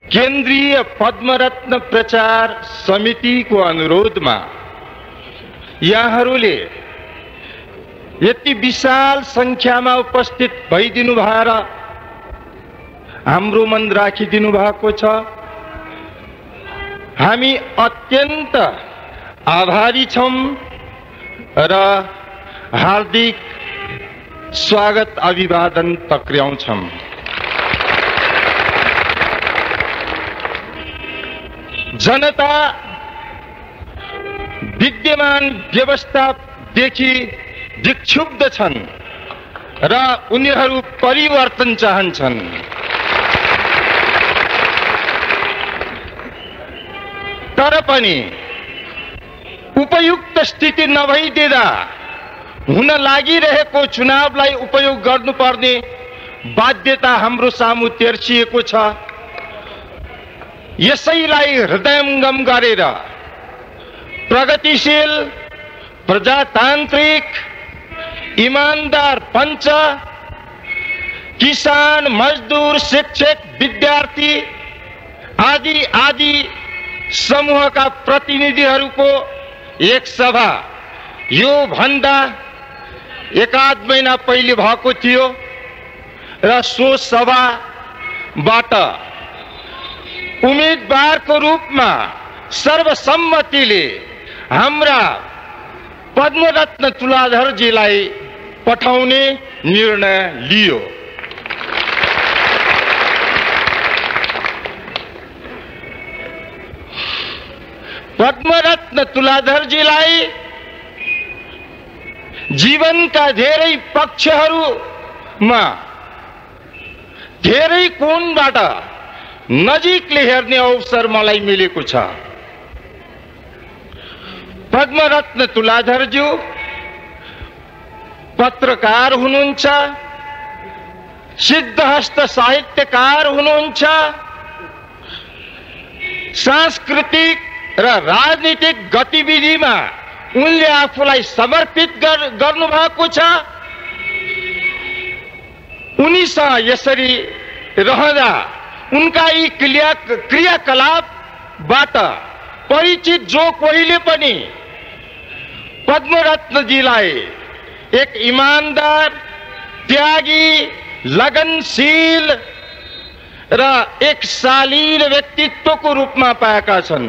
केन्द्रीय पद्मरत्न प्रचार समितिको अनुरोधमा यहाँहरूले यति विशाल संख्यामा उपस्थित भइदिनु भएर हाम्रो मन राखिदिनु भएको छ। हामी अत्यन्त आभारी छौं र हार्दिक स्वागत अभिवादन टक्र्याउँछौं। जनता विद्यमान व्यवस्थादेखि विक्षुब्ध छन् र उनीहरू परिवर्तन चाहन्छन्। तर पनि उपयुक्त स्थिति नभइदिँदा हुन लागिरहेको चुनावलाई उपयोग गर्नुपर्ने बाध्यता हाम्रो सामु तेर्सिएको छ। यसैलाई हृदयंगम गरेर प्रगतिशील, प्रजातान्त्रिक, ईमानदार पंच, किसान, मजदूर, शिक्षक, विद्यार्थी आदि आदि समूहका प्रतिनिधिहरूको एक सभा यो भन्दा एकाध महिना पहिले भएको थियो र सो सभाबाट उम्मेदवारको रूपमा सर्वसम्मतिले हाम्रा पद्मरत्न तुलाधरजीलाई पठाउने निर्णय लियो। पद्मरत्न तुलाधरजीलाई जीवनका धेरै पक्षहरूमा धेरै कोणबाट नजिकले हेर्ने अवसर मलाई मिलेको छ। पद्मरत्न तुलाधरज्यू पत्रकार हुनुहुन्छ, सिद्धहस्त साहित्यकार हुनुहुन्छ, सांस्कृतिक र राजनीतिक गतिविधिमा उनले आफूलाई समर्पित गर्नु भएको छ। उनीसँग यसरी रहँदा उनका यी क्रियाकलापबाट परिचित जो कोहीले पनि पद्मरत्नजीलाई एक ईमानदार, त्यागी, लगनशील र एक शालीन व्यक्तित्वको रूपमा पाएका छन्।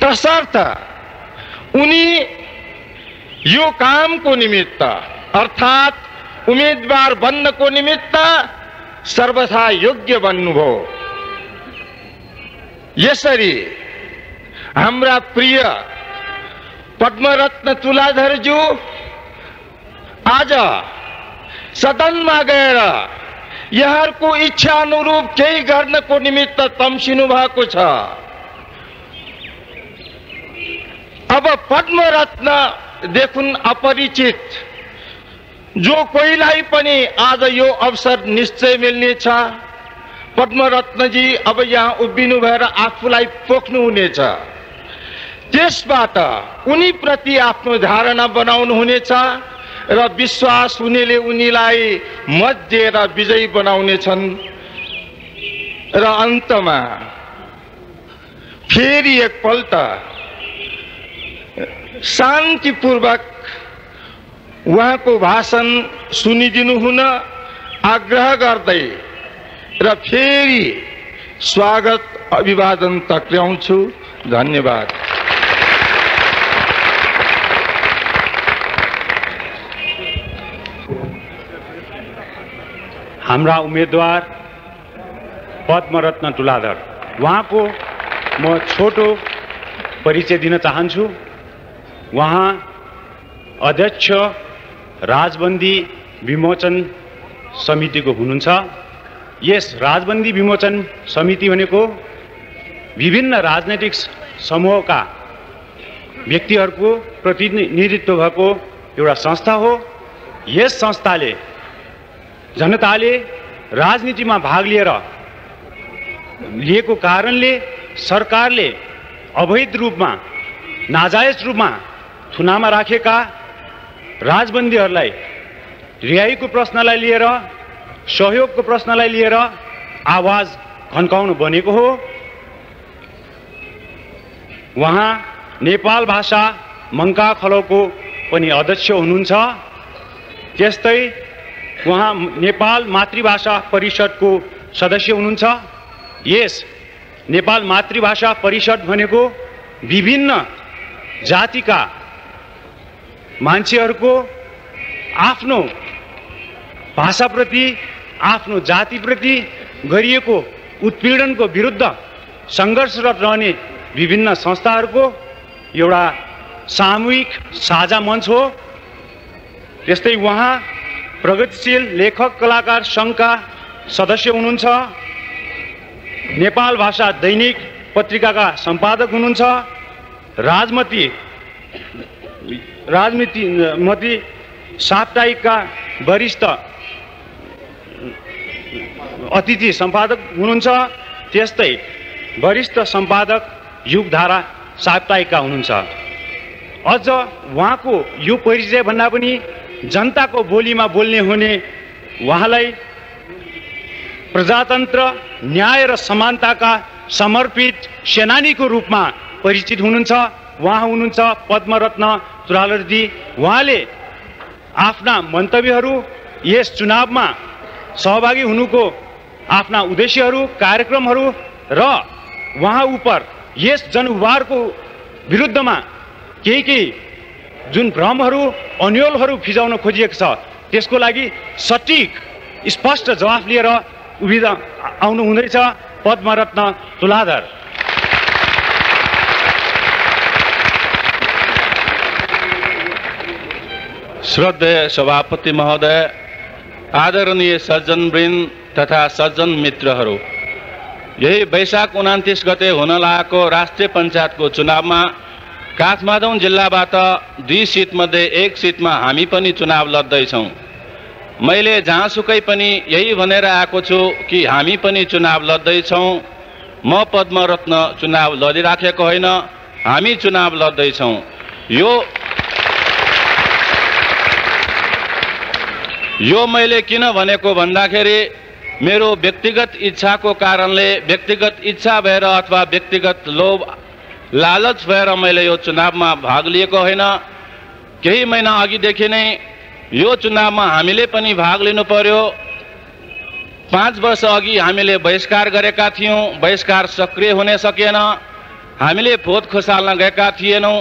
तसर्थ उनी यो कामको निमित्त अर्थात् उम्मेदवार बन्नको निमित्त सर्वथा योग्य बन्नुभयो। यसरी हाम्रा प्रिय पद्मरत्न तुलाधरज्यू आज सदनमा गएर यहाँहरूको इच्छा अनुरूप केही गर्नको निमित्त तम्सिनु भएको छ। अब पद्मरत्न देखुन अपरिचित जो कोहीलाई पनि आज यो अवसर निश्चय मिल्नेछ। पद्मरत्नजी अब यहाँ उभिनु भएर आफूलाई पोख्नु हुनेछ। त्यसबाट उनी प्रति आफ्नो धारणा बनाउनु हुनेछ र विश्वास हुनेले उनीलाई मत दिएर विजयी बनाउनेछन् र अन्तमा फेरि एकपल्ट शान्तिपूर्वक उहाँको भाषण सुनिदिनु हुन आग्रह गर्दै र फेरि स्वागत अभिवादन टक्र्याउँछु। धन्यवाद। हाम्रा उम्मेदवार पद्मरत्न तुलाधर, उहाँको म छोटो परिचय दिन चाहन्छु। उहाँ अध्यक्ष राजबन्दी विमोचन समितिको हुनुहुन्छ। यस राजबन्दी विमोचन समिति भनेको विभिन्न राजनैतिक समूहका व्यक्तिहरूको प्रतिनिधित्व भएको एउटा संस्था हो। यस संस्थाले जनताले राजनीतिमा भाग लिएको कारणले सरकारले अवैध रूपमा, नाजायज रूपमा थुनामा राखेका राजबन्दीहरूलाई रिहाईको प्रश्नलाई लिएर, सहयोगको प्रश्नलाई लिएर आवाज खन्काउनु बनेको हो। उहाँ नेपाल भाषा मङ्का खलोको पनि अध्यक्ष हुनुहुन्छ। त्यस्तै उहाँ नेपाल मातृभाषा परिषदको सदस्य हुनुहुन्छ। यस नेपाल मातृभाषा परिषद भनेको विभिन्न जातिका मान्छेहरूको आफ्नो भाषाप्रति आफ्नो जातिप्रति गरिएको उत्पीडनको विरुद्ध सङ्घर्षरत रहने विभिन्न संस्थाहरूको एउटा सामूहिक साझा मञ्च हो। त्यस्तै उहाँ प्रगतिशील लेखक कलाकार सङ्घका सदस्य हुनुहुन्छ। नेपाल भाषा दैनिक पत्रिकाका सम्पादक हुनुहुन्छ। राजनीति साप्ताहिकका वरिष्ठ अतिथि सम्पादक हुनुहुन्छ। त्यस्तै वरिष्ठ सम्पादक युगधारा साप्ताहिकका हुनुहुन्छ। अझ उहाँको यो परिचय भन्दा पनि जनताको बोलीमा बोल्ने हुने उहाँलाई प्रजातन्त्र न्याय र समानताका समर्पित सेनानीको रूपमा परिचित हुनुहुन्छ। उहाँ हुनुहुन्छ पद्मरत्न तुलालर्दी। उहाँले आफ्ना मन्तव्यहरू यस चुनावमा सहभागी हुनुको आफ्ना उद्देश्यहरू कार्यक्रमहरू र उहाँ उप यस जनउबारको विरुद्धमा केही जुन भ्रमहरू अन्योलहरू फिजाउन खोजिएको छ त्यसको लागि सटिक स्पष्ट जवाफ लिएर उभिँदा आउनु हुँदैछ पद्मरत्न तुलाधर। श्रद्धेय सभापति महोदय, आदरणीय सज्जनवृन्द तथा सज्जन मित्रहरू, यही वैशाख 29 गते हुन लागेको राष्ट्रिय पञ्चायतको चुनावमा काठमाडौँ जिल्लाबाट 2 सिटमध्ये 1 सिटमा हामी पनि चुनाव लड्दैछौँ। मैले जहाँसुकै पनि यही भनेर आएको छु कि हामी पनि चुनाव लड्दैछौँ। म पद्मरत्न चुनाव लडिराखेको होइन, हामी चुनाव लड्दैछौँ। यो मैले किन भनेको भन्दाखेरि मेरो व्यक्तिगत इच्छाको कारणले, व्यक्तिगत इच्छा भएर अथवा व्यक्तिगत लोभ लालच भएर मैले यो चुनावमा भाग लिएको होइन। केही महिना अघिदेखि नै यो चुनावमा हामीले पनि भाग लिनु पर्यो। 5 वर्ष अघि हामीले बहिष्कार गरेका थियौँ, बहिष्कार सक्रिय हुन सकेन। हामीले भोट खसाल्न गएका थिएनौँ,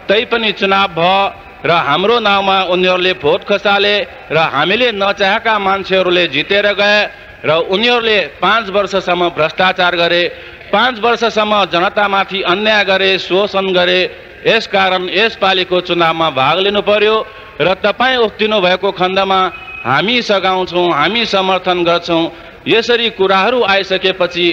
तैपनि चुनाव भयो र हाम्रो नाउँमा उनीहरूले भोट खसाले र हामीले नचाहेका मान्छेहरूले जितेर गए र उनीहरूले 5 वर्षसम्म भ्रष्टाचार गरे, 5 वर्षसम्म जनतामाथि अन्याय गरे, शोषण गरे। यसकारण यसपालिको चुनावमा भाग लिनु पर्यो र तपाईँ उफ्रिनु भएको खण्डमा हामी सघाउँछौँ, हामी समर्थन गर्छौँ। यसरी कुराहरू आइसकेपछि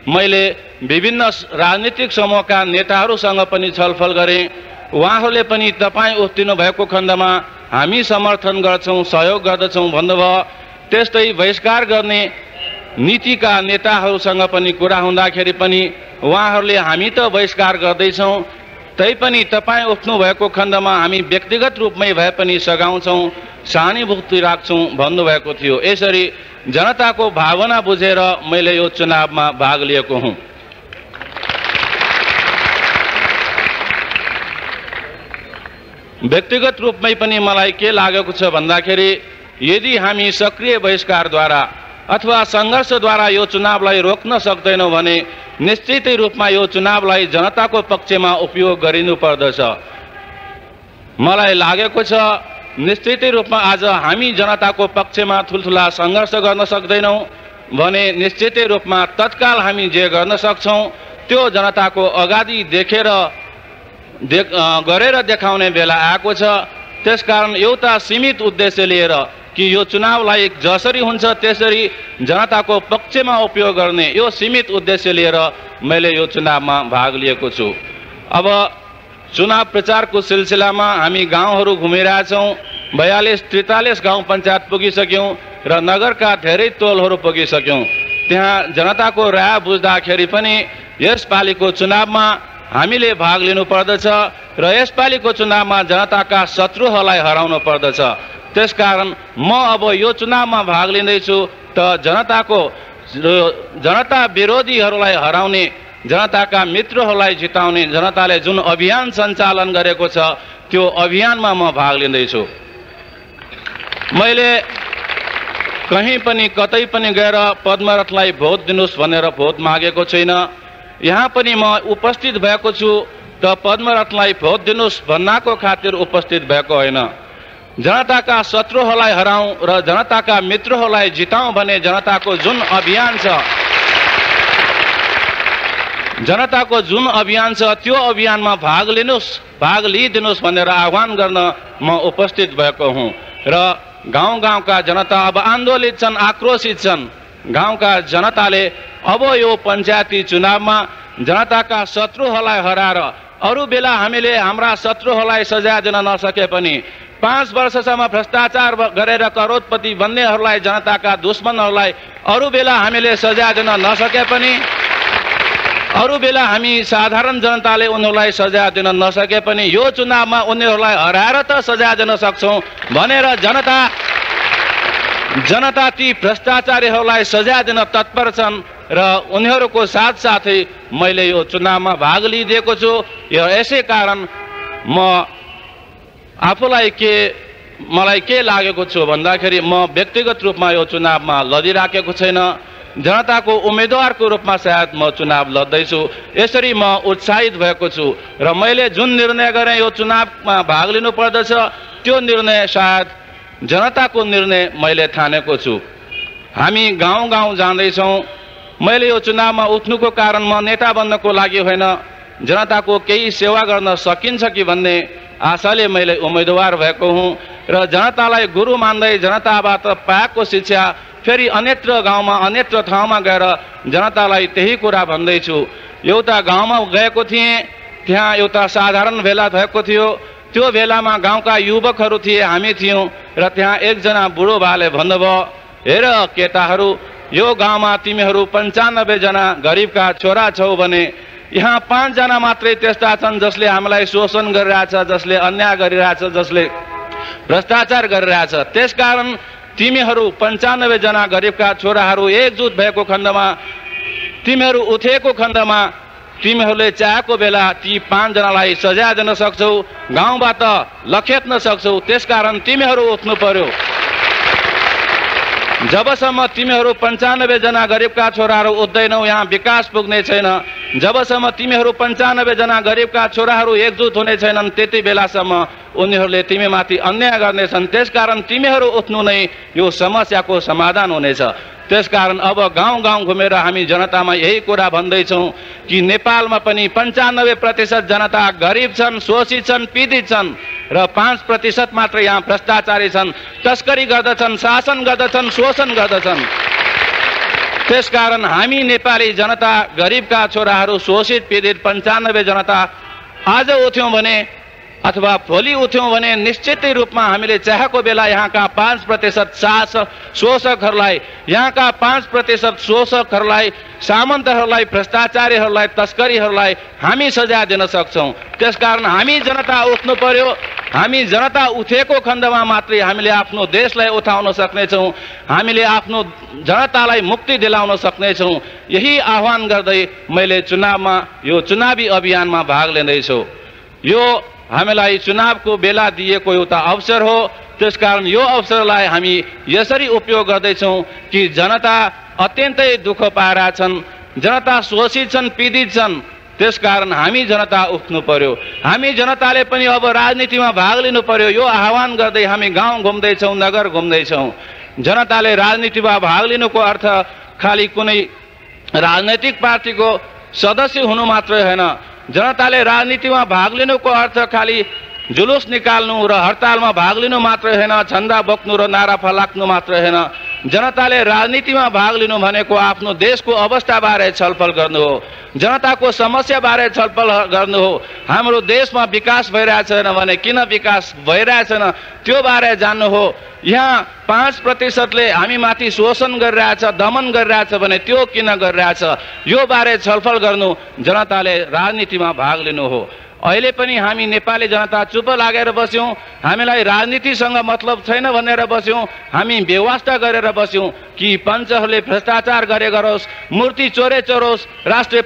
मैले विभिन्न राजनीतिक समूहका नेताहरूसँग पनि छलफल गरेँ। उहाँहरूले पनि तपाईँ उफ्रिनु भएको खण्डमा हामी समर्थन गर्छौँ, सहयोग गर्दछौँ भन्नुभयो। त्यस्तै बहिष्कार गर्ने नीतिका नेताहरूसँग पनि कुरा हुँदाखेरि पनि उहाँहरूले हामी त बहिष्कार गर्दैछौँ, तैपनि तपाईँ उफ्नु भएको खण्डमा हामी व्यक्तिगत रूपमै भए पनि सघाउँछौँ, सहानुभूति राख्छौँ भन्नुभएको थियो। यसरी जनताको भावना बुझेर मैले यो चुनावमा भाग लिएको हुँ। व्यक्तिगत रूपमै पनि मलाई के लागेको छ भन्दाखेरि यदि हामी सक्रिय बहिष्कारद्वारा अथवा सङ्घर्षद्वारा यो चुनावलाई रोक्न सक्दैनौँ भने निश्चितै रूपमा यो चुनावलाई जनताको पक्षमा उपयोग गरिनु पर्दछ। मलाई लागेको छ निश्चितै रूपमा आज हामी जनताको पक्षमा ठुल्ठुला सङ्घर्ष गर्न सक्दैनौँ भने निश्चितै रूपमा तत्काल हामी जे गर्न सक्छौँ त्यो जनताको अगाडि गरेर देखाउने बेला आएको छ। त्यसकारण एउटा सीमित उद्देश्य लिएर कि यो चुनावलाई जसरी हुन्छ त्यसरी जनताको पक्षमा उपयोग गर्ने यो सीमित उद्देश्य लिएर मैले यो चुनावमा भाग लिएको छु। अब चुनाव प्रचारको सिलसिलामा हामी गाउँहरू घुमिरहेछौँ। 42-43 गाउँ पञ्चायत पुगिसक्यौँ र नगरका धेरै टोलहरू पुगिसक्यौँ। त्यहाँ जनताको राय बुझ्दाखेरि पनि यसपालिको चुनावमा हामीले भाग लिनु पर्दछ र यसपालिको चुनावमा जनताका शत्रुहरूलाई हराउनु पर्दछ। त्यसकारण म अब यो चुनावमा भाग लिँदैछु त जनताको जनता विरोधीहरूलाई हराउने, जनताका मित्रहरूलाई जिताउने जनताले जुन अभियान सञ्चालन गरेको छ त्यो अभियानमा म भाग लिँदैछु। मैले कहीँ पनि कतै पनि गएर पद्मरथलाई भोट दिनुहोस् भनेर भोट मागेको छैन। यहाँ पनि म उपस्थित भएको छु त पद्मरथलाई भोट दिनुहोस् भन्नाको खातिर उपस्थित भएको होइन। जनताका शत्रुहरूलाई हराउँ र जनताका मित्रहरूलाई जिताउँ भने जनताको जुन अभियान छ, जनताको जुन अभियान छ त्यो अभियानमा भाग लिनुहोस्, भाग लिइदिनुहोस् भनेर आह्वान गर्न म उपस्थित भएको हुँ। र गाउँ गाउँका जनता अब आन्दोलित छन्, आक्रोशित छन्। गाउँका जनताले अब यो पञ्चायती चुनावमा जनताका शत्रुहरूलाई हराएर, अरू बेला हामीले हाम्रा शत्रुहरूलाई सजाय दिन नसके पनि 5 वर्षसम्म भ्रष्टाचार गरेर करोडपति बन्नेहरूलाई, जनताका दुश्मनहरूलाई अरू बेला हामीले सजाय दिन नसके पनि, अरू बेला हामी साधारण जनताले उनीहरूलाई सजाय दिन नसके पनि यो चुनावमा उनीहरूलाई हराएर त सजाय दिन सक्छौँ भनेर जनता ती भ्रष्टाचारीहरूलाई सजाय दिन तत्पर छन्। र उनीहरूको साथसाथै मैले यो चुनावमा भाग लिइदिएको छु। यो यसै कारण मलाई के लागेको छु भन्दाखेरि म व्यक्तिगत रूपमा यो चुनावमा लडिराखेको छैन, जनताको उम्मेदवारको रूपमा सायद म चुनाव लड्दैछु। यसरी म उत्साहित भएको छु र मैले जुन निर्णय गरेँ यो चुनावमा भाग लिनु पर्दछ त्यो निर्णय सायद जनताको निर्णय मैले ठानेको छु। हामी गाउँ गाउँ जाँदैछौँ। मैले यो चुनावमा उठ्नुको कारण म नेता बन्नको लागि होइन, जनताको केही सेवा गर्न सकिन्छ कि भन्ने आशाले मैले उम्मेदवार भएको हुँ। र जनतालाई गुरु मान्दै जनताबाट पाएको शिक्षा फेरि अन्यत्र गाउँमा अन्यत्र ठाउँमा गएर जनतालाई त्यही कुरा भन्दैछु। एउटा गाउँमा गएको थिएँ, त्यहाँ एउटा साधारण भेला भएको थियो। त्यो भेलामा गाउँका युवकहरू थिए, हामी थियौँ। र त्यहाँ एकजना बुढो बाले भन्नुभयो, हेर केटाहरू, यो गाउँमा तिमीहरू 95 जना गरिबका छोरा छौ भने यहाँ 5 जना मात्रै त्यस्ता छन् जसले हामीलाई शोषण गरिरहेछ, जसले अन्याय गरिरहेछ, जसले भ्रष्टाचार गरिरहेछ। त्यसकारण तिमीहरू 95 जना गरिबका छोराहरू एकजुट भएको खण्डमा, तिमीहरू उठेको खण्डमा तिमीहरूले चाहेको बेला ती 5 जनालाई सजाय दिन सक्छौ, गाउँबाट लखेट्न सक्छौ। त्यसकारण तिमीहरू उठ्नु पर्यो। जबसम्म तिमीहरू 95 जना गरिबका छोराहरू उठ्दैनौ यहाँ विकास पुग्ने छैन। जबसम्म तिमीहरू 95 जना गरिबका छोराहरू एकजुट हुने छैनन् त्यति बेलासम्म उनीहरूले तिमीमाथि अन्याय गर्नेछन्। त्यसकारण तिमीहरू उठ्नु नै यो समस्याको समाधान हुनेछ। त्यसकारण अब गाउँ गाउँ घुमेर हामी जनतामा यही कुरा भन्दैछौँ कि नेपालमा पनि 95% जनता गरिब छन्, शोषित छन्, पीडित छन् र 5% मात्र यहाँ भ्रष्टाचारी छन्, तस्करी गर्दछन्, शासन गर्दछन्, शोषण गर्दछन्। त्यसकारण हामी नेपाली जनता, गरिबका छोराहरू, शोषित पीडित 95 जनता आज उठ्यौँ भने अथवा भोलि उठ्यौँ भने निश्चितै रूपमा हामीले चाहेको बेला यहाँका 5% शोषकहरूलाई, यहाँका 5% शोषकहरूलाई, सामन्तहरूलाई, भ्रष्टाचारीहरूलाई, तस्करीहरूलाई हामी सजाय दिन सक्छौँ। त्यसकारण हामी जनता उठ्नु पर्यो। हामी जनता उठेको खण्डमा मात्रै हामीले आफ्नो देशलाई उठाउन सक्नेछौँ, हामीले आफ्नो जनतालाई मुक्ति दिलाउन सक्नेछौँ। यही आह्वान गर्दै मैले चुनावमा, यो चुनावी अभियानमा भाग लिँदैछु। यो हामीलाई चुनावको बेला दिएको एउटा अवसर हो। त्यसकारण यो अवसरलाई हामी यसरी उपयोग गर्दैछौँ कि जनता अत्यन्तै दुःख पाएका छन्, जनता शोषित छन्, पीडित छन्। त्यसकारण हामी जनता उठ्नु पर्यो। हामी जनताले पनि अब राजनीतिमा भाग लिनु पर्यो। यो आह्वान गर्दै हामी गाउँ घुम्दैछौँ, नगर घुम्दैछौँ। जनताले राजनीतिमा भाग लिनुको अर्थ खालि कुनै राजनैतिक पार्टीको सदस्य हुनु मात्रै होइन। जनताले राजनीतिमा भाग लिनुको अर्थ खालि जुलुस निकाल्नु र हडतालमा भाग लिनु मात्रै होइन, झन्डा बोक्नु र नारा फलाक्नु मात्रै होइन। जनताले राजनीतिमा भाग लिनु भनेको आफ्नो देशको अवस्थाबारे छलफल गर्नु हो, जनताको समस्याबारे छलफल गर्नु हो। हाम्रो देशमा विकास भइरहेछैन भने किन विकास भइरहेछैन त्यो बारे जान्नु हो। यहाँ 5%ले हामी माथि शोषण गरिरहेछ, दमन गरिरहेछ भने त्यो किन गरिरहेछ यो बारे छलफल गर्नु जनताले राजनीतिमा भाग लिनु हो। अहिले पनि हामी नेपाली जनता चुप लागेर बस्यौँ, हामीलाई राजनीतिसँग मतलब छैन भनेर बस्यौँ, हामी व्यवस्था गरेर बस्यौँ कि पञ्चहरूले भ्रष्टाचार गरे गरोस्, मूर्ति चोरे चोरोस्, राष्ट्रिय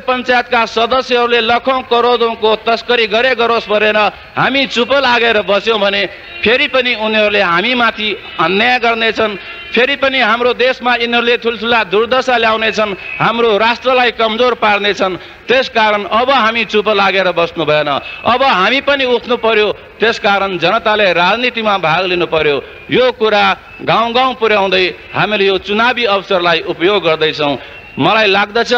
पञ्चायतका सदस्यहरूले लाखौं करोडौंको तस्करी गरे गरोस् भनेर हामी चुप लागेर बस्यौँ भने फेरि पनि उनीहरूले हामीमाथि अन्याय गर्नेछन्, फेरि पनि हाम्रो देशमा यिनीहरूले ठुल्ठुला दुर्दशा ल्याउनेछन्, हाम्रो राष्ट्रलाई कमजोर पार्नेछन्। त्यसकारण अब हामी चुप लागेर बस्नु भएन, अब हामी पनि उठ्नु पर्यो। त्यसकारण जनताले राजनीतिमा भाग लिनु पर्यो। यो कुरा गाउँ गाउँ पुर्याउँदै हामीले यो चुनावी अवसरलाई उपयोग गर्दैछौँ। मलाई लाग्दछ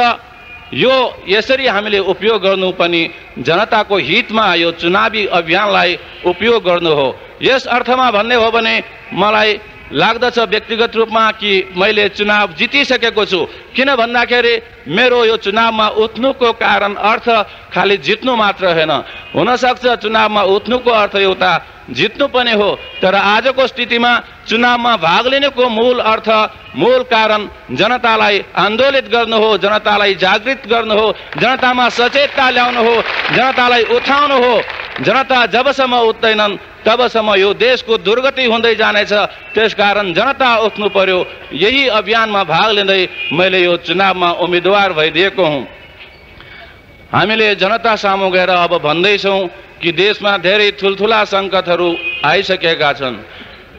यो यसरी हामीले उपयोग गर्नु पनि जनताको हितमा यो चुनावी अभियानलाई उपयोग गर्नु हो। यस अर्थमा भन्ने हो भने मलाई लाग्दछ व्यक्तिगत रूपमा कि मैले चुनाव जितिसकेको छु। किन भन्दाखेरि मेरो यो चुनावमा उठ्नुको कारण अर्थ खालि जित्नु मात्र होइन, हुनसक्छ चुनावमा उठ्नुको अर्थ एउटा जित्नु पनि हो, तर आजको स्थितिमा चुनावमा भाग लिनुको मूल अर्थ, मूल कारण जनतालाई आन्दोलित गर्नु हो, जनतालाई जागृत गर्नु हो, जनतामा सचेतता ल्याउनु हो, जनतालाई उठाउनु हो। जनता जबसम्म उठ्दैनन् तबसम्म यो देशको दुर्गति हुँदै जानेछ। त्यसकारण जनता उठ्नु पर्यो। यही अभियानमा भाग लिँदै मैले यो चुनावमा उम्मेदवार भइदिएको हुँ। हामीले जनता सामु गएर अब भन्दैछौँ कि देशमा धेरै ठुल्ठुला सङ्कटहरू आइसकेका छन्।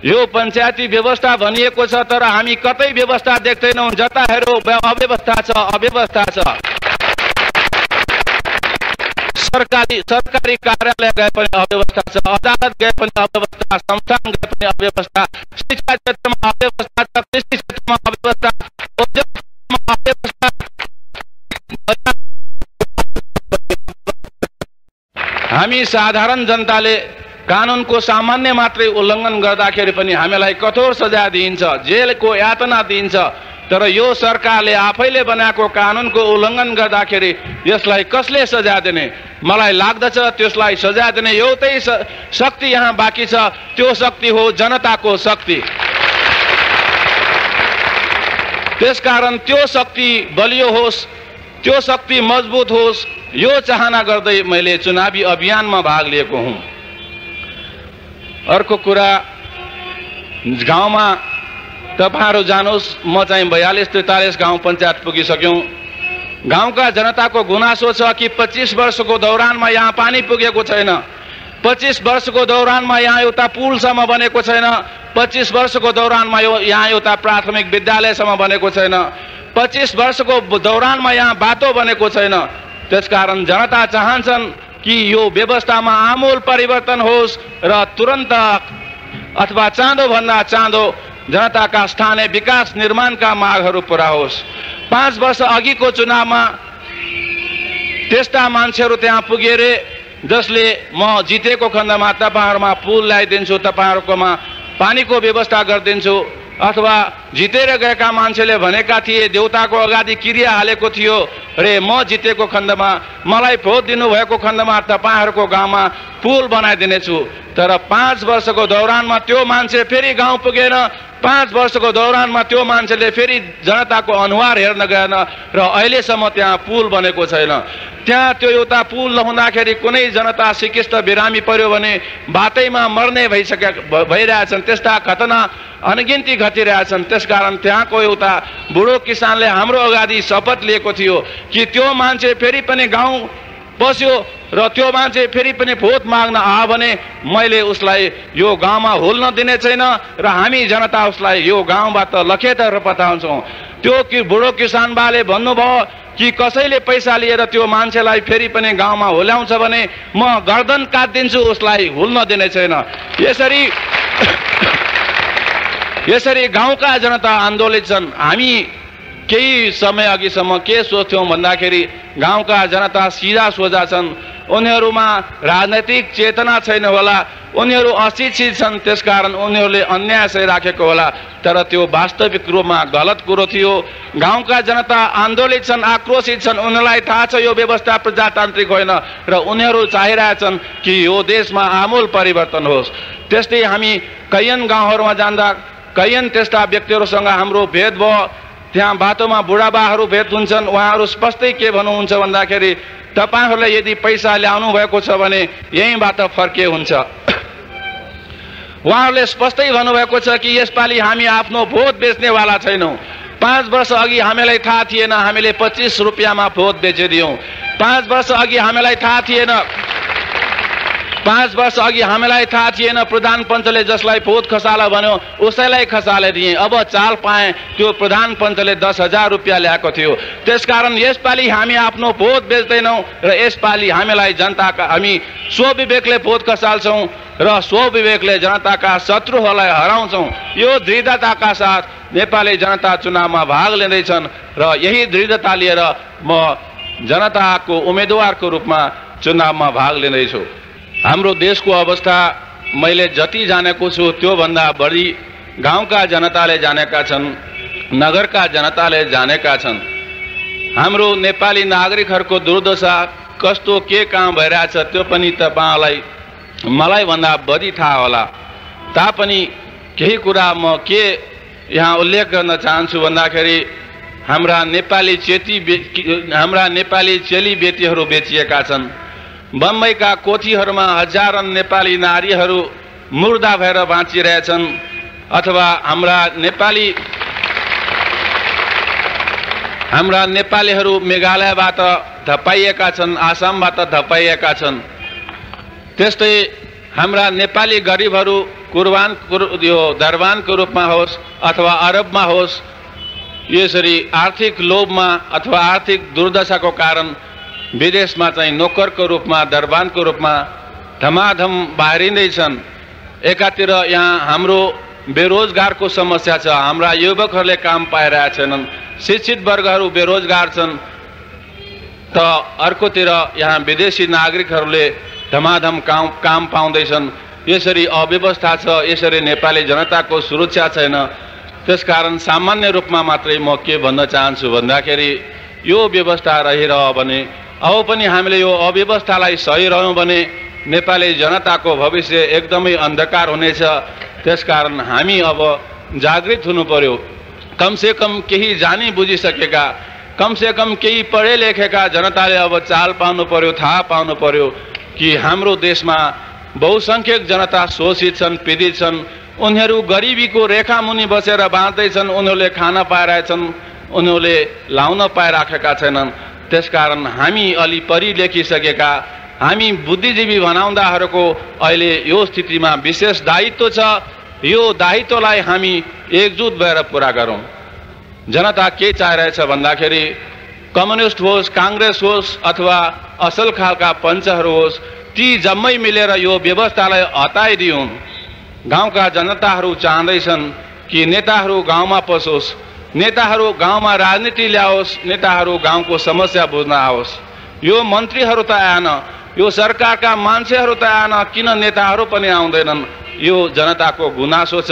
यो पञ्चायती व्यवस्था भनिएको छ, तर हामी कतै व्यवस्था देख्दैनौँ। जता हेरौँ अव्यवस्था छ, अव्यवस्था छ। सरकारी कार्यालय गए पनि अव्यवस्था छ, अदालत गए पनि अव्यवस्था, संस्थान गए पनि अव्यवस्था, शिक्षा क्षेत्रमा अव्यवस्था छ, कृषि क्षेत्रमा अव्यवस्था, उद्योगमा अव्यवस्था। हामी साधारण जनताले कानुनको सामान्य मात्रै उल्लङ्घन गर्दाखेरि पनि हामीलाई कठोर सजाय दिइन्छ, जेलको यातना दिइन्छ। तर यो सरकारले आफैले बनाएको कानुनको उल्लङ्घन गर्दाखेरि यसलाई कसले सजाय दिने? मलाई लाग्दछ त्यसलाई सजाय दिने एउटै शक्ति यहाँ बाँकी छ, त्यो शक्ति हो जनताको शक्ति। त्यसकारण त्यो शक्ति बलियो होस्, त्यो शक्ति मजबुत होस्, यो चाहना गर्दै मैले चुनावी अभियानमा भाग लिएको हुँ। अर्को कुरा, गाउँमा तपाईहरु जानुहोस्, म चाहिँ 42-43 गाउँ पञ्चायत पुगिसक्यौँ। गाउँका जनताको गुनासो छ कि 25 वर्षको दौरानमा यहाँ पानी पुगेको छैन, 25 वर्षको दौरानमा यहाँ एउटा पुलसम्म बनेको छैन, 25 वर्षको दौरानमा यहाँ एउटा प्राथमिक विद्यालयसम्म बनेको छैन, 25 वर्षको दौरानमा यहाँ बाटो बनेको छैन। त्यसकारण जनता चाहन्छन् कि यो व्यवस्थामा आमूल परिवर्तन होस् र तुरन्त अथवा चाँडोभन्दा चाँडो जनताका स्थानीय विकास निर्माणका मागहरू पुरा होस्। 5 वर्ष अघिको चुनावमा त्यस्ता मान्छेहरू त्यहाँ पुगे रे जसले म जितेको खण्डमा तपाईहरुमा पुल ल्याइदिन्छु, तपाईहरुकोमा पानीको व्यवस्था गरिदिन्छु, अथवा जितेर गएका मान्छेले भनेका थिए, देउताको अगाडि क्रिया हालेको थियो रे, म जितेको खण्डमा मलाई भोट दिनुभएको खण्डमा तपाईहरुको गाउँमा पुल बनाइदिनेछु। तर 5 वर्षको दौरानमा त्यो मान्छे फेरि गाउँ पुगेन, 5 वर्षको दौरानमा त्यो मान्छेले फेरि जनताको अनुहार हेर्न गएन र अहिलेसम्म त्यहाँ पुल बनेको छैन। त्यहाँ त्यो एउटा पुल नहुँदाखेरि कुनै जनता सिकिस्त बिरामी पर्यो भने बाटैमा मर्ने भइरहेछन्। त्यस्ता घटना अनगिन्ती घटिरहेछन्। त्यसकारण त्यहाँको एउटा बुढो किसानले हाम्रो अगाडि शपथ लिएको थियो कि त्यो मान्छे फेरि पनि गाउँ बस्यो र त्यो मान्छे फेरि पनि भोट माग्न आयो भने मैले उसलाई यो गाउँमा हुल्न दिने छैन र हामी जनता उसलाई यो गाउँबाट लखेटेर पठाउँछौँ। त्यो कि बुढो किसान बाले भन्नुभयो कि कसैले पैसा लिएर त्यो मान्छेलाई फेरि पनि गाउँमा हुल्याउँछ भने म गर्दन काट्दिन्छु, उसलाई हुल्न दिने छैन। यसरी गाउँका जनता आन्दोलित छन्। हामी केही समय अघिसम्म के सोच्थ्यौँ भन्दाखेरि गाउँका जनता सिधा सोझा छन्, उनीहरूमा राजनैतिक चेतना छैन होला, उनीहरू अशिक्षित छन्, त्यसकारण उनीहरूले अन्याय सहिराखेको होला। तर त्यो वास्तविक रूपमा गलत कुरो थियो। गाउँका जनता आन्दोलित छन्, आक्रोशित छन्, उनीहरूलाई थाहा छ यो व्यवस्था प्रजातान्त्रिक होइन र उनीहरू चाहिरहेछन् कि यो देशमा आमूल परिवर्तन होस्। त्यस्तै हामी कैयन गाउँहरूमा जाँदा कैयन त्यस्ता व्यक्तिहरूसँग हाम्रो भेद भयो। त्यहाँ बाटोमा बुढाबाहरू भेट हुन्छन्। उहाँहरू स्पष्टै के भन्नुहुन्छ भन्दाखेरि तपाईहरुले यदि पैसा ल्याउनु भएको छ भने यहीँबाट फर्के हुन्छ। उहाँहरूले स्पष्टै भन्नुभएको छ कि यसपालि हामी आफ्नो भोट बेच्नेवाला छैनौँ। 5 वर्ष अघि हामीलाई थाहा थिएन, हामीले 25 रुपियाँमा भोट बेचिदियौँ। 5 वर्ष अघि हामीलाई थाहा थिएन, 5 वर्ष अघि हामीलाई थाहा थिएन प्रधान पञ्चले जसलाई भोट खसाला भन्यो उसैलाई खसाले दिए। अब चाल पाए त्यो प्रधान पञ्चले 10,000 रुपियाँ ल्याएको थियो। त्यसकारण यसपालि हामी आफ्नो भोट बेच्दैनौँ र यसपालि हामीलाई जनताका हामी स्वविवेकले भोट खसाल्छौँ र स्वविवेकले जनताका शत्रुहरूलाई हराउँछौँ। यो दृढताका साथ नेपाली जनता चुनावमा भाग लिँदैछन् र यही दृढता लिएर म जनताको उम्मेदवारको रूपमा चुनावमा भाग लिँदैछु। हाम्रो देशको अवस्था मैले जति जानेको छु त्योभन्दा बढी गाउँका जनताले जानेका छन्, नगरका जनताले जानेका छन्। हाम्रो नेपाली नागरिकहरूको दुर्दशा कस्तो के काम भइरहेछ त्यो पनि तपाईलाई मलाई भन्दा बढी थाहा होला। तापनि केही कुरा म के यहाँ उल्लेख गर्न चाहन्छु भन्दाखेरि हाम्रा नेपाली चेली बेटीहरू बेचिएका छन्। बम्बईका कोठीहरूमा हजारौं नेपाली नारीहरू मुर्दा भएर बाँचिरहेछन्। अथवा हाम्रा नेपालीहरू मेघालयबाट धपाइएका छन्, आसामबाट धपाइएका छन्। त्यस्तै हाम्रा नेपाली गरिबहरू दरबानको रूपमा होस् अथवा अरबमा होस्, यसरी आर्थिक लोभमा अथवा आर्थिक दुर्दशाको कारण विदेशमा चाहिँ नोकरको रूपमा दरबानको रूपमा धमाधम बाहिरिँदैछन्। एकातिर यहाँ हाम्रो बेरोजगारको समस्या छ, हाम्रा युवकहरूले काम पाइरहेका छैनन्, शिक्षित वर्गहरू बेरोजगार छन्। त अर्कोतिर यहाँ विदेशी नागरिकहरूले धमाधम काम पाउँदैछन्। यसरी अव्यवस्था छ, यसरी नेपाली जनताको सुरक्षा छैन। त्यसकारण सामान्य रूपमा मात्रै म के भन्न चाहन्छु भन्दाखेरि यो व्यवस्था रहिरह्यो भने अब पनि हामीले यो अव्यवस्थालाई सही रह्यौँ भने नेपाली जनताको भविष्य एकदमै अन्धकार हुनेछ। त्यसकारण हामी अब जागृत हुनु पर्यो। कमसे कम केही जानी बुझिसकेका, कमसे कम केही पढे लेखेका जनताले अब चाल पाउनु पर्यो, थाहा पाउनु पर्यो कि हाम्रो देशमा बहुसंख्यक जनता शोषित छन्, पीडित छन्। उनीहरू गरिबीको रेखा मुनि बसेर बाँच्दैछन्, उनीहरूले खान पाइरहेछन्, उनीहरूले लाउन पाइराखेका छैनन्। त्यसकारण हामी अलि पढी लेखिसकेका, हामी बुद्धिजीवी भनाउँदाहरूको अहिले यो स्थितिमा विशेष दायित्व छ। यो दायित्वलाई हामी एकजुट भएर पुरा गरौँ। जनता के चाहिरहेछ भन्दाखेरि कम्युनिस्ट होस्, काङ्ग्रेस होस् अथवा असल खालका पञ्चहरू होस्, ती जम्मै मिलेर यो व्यवस्थालाई हटाइदिउन्। गाउँका जनताहरू चाहँदैछन् कि नेताहरू गाउँमा पसोस्, नेताहरू गाउँमा राजनीति ल्याओस्, नेताहरू गाउँको समस्या बुझ्न आओस्। यो मन्त्रीहरू त आएन, यो सरकारका मान्छेहरू त आएन, किन नेताहरू पनि आउँदैनन्? यो जनताको गुनासो छ,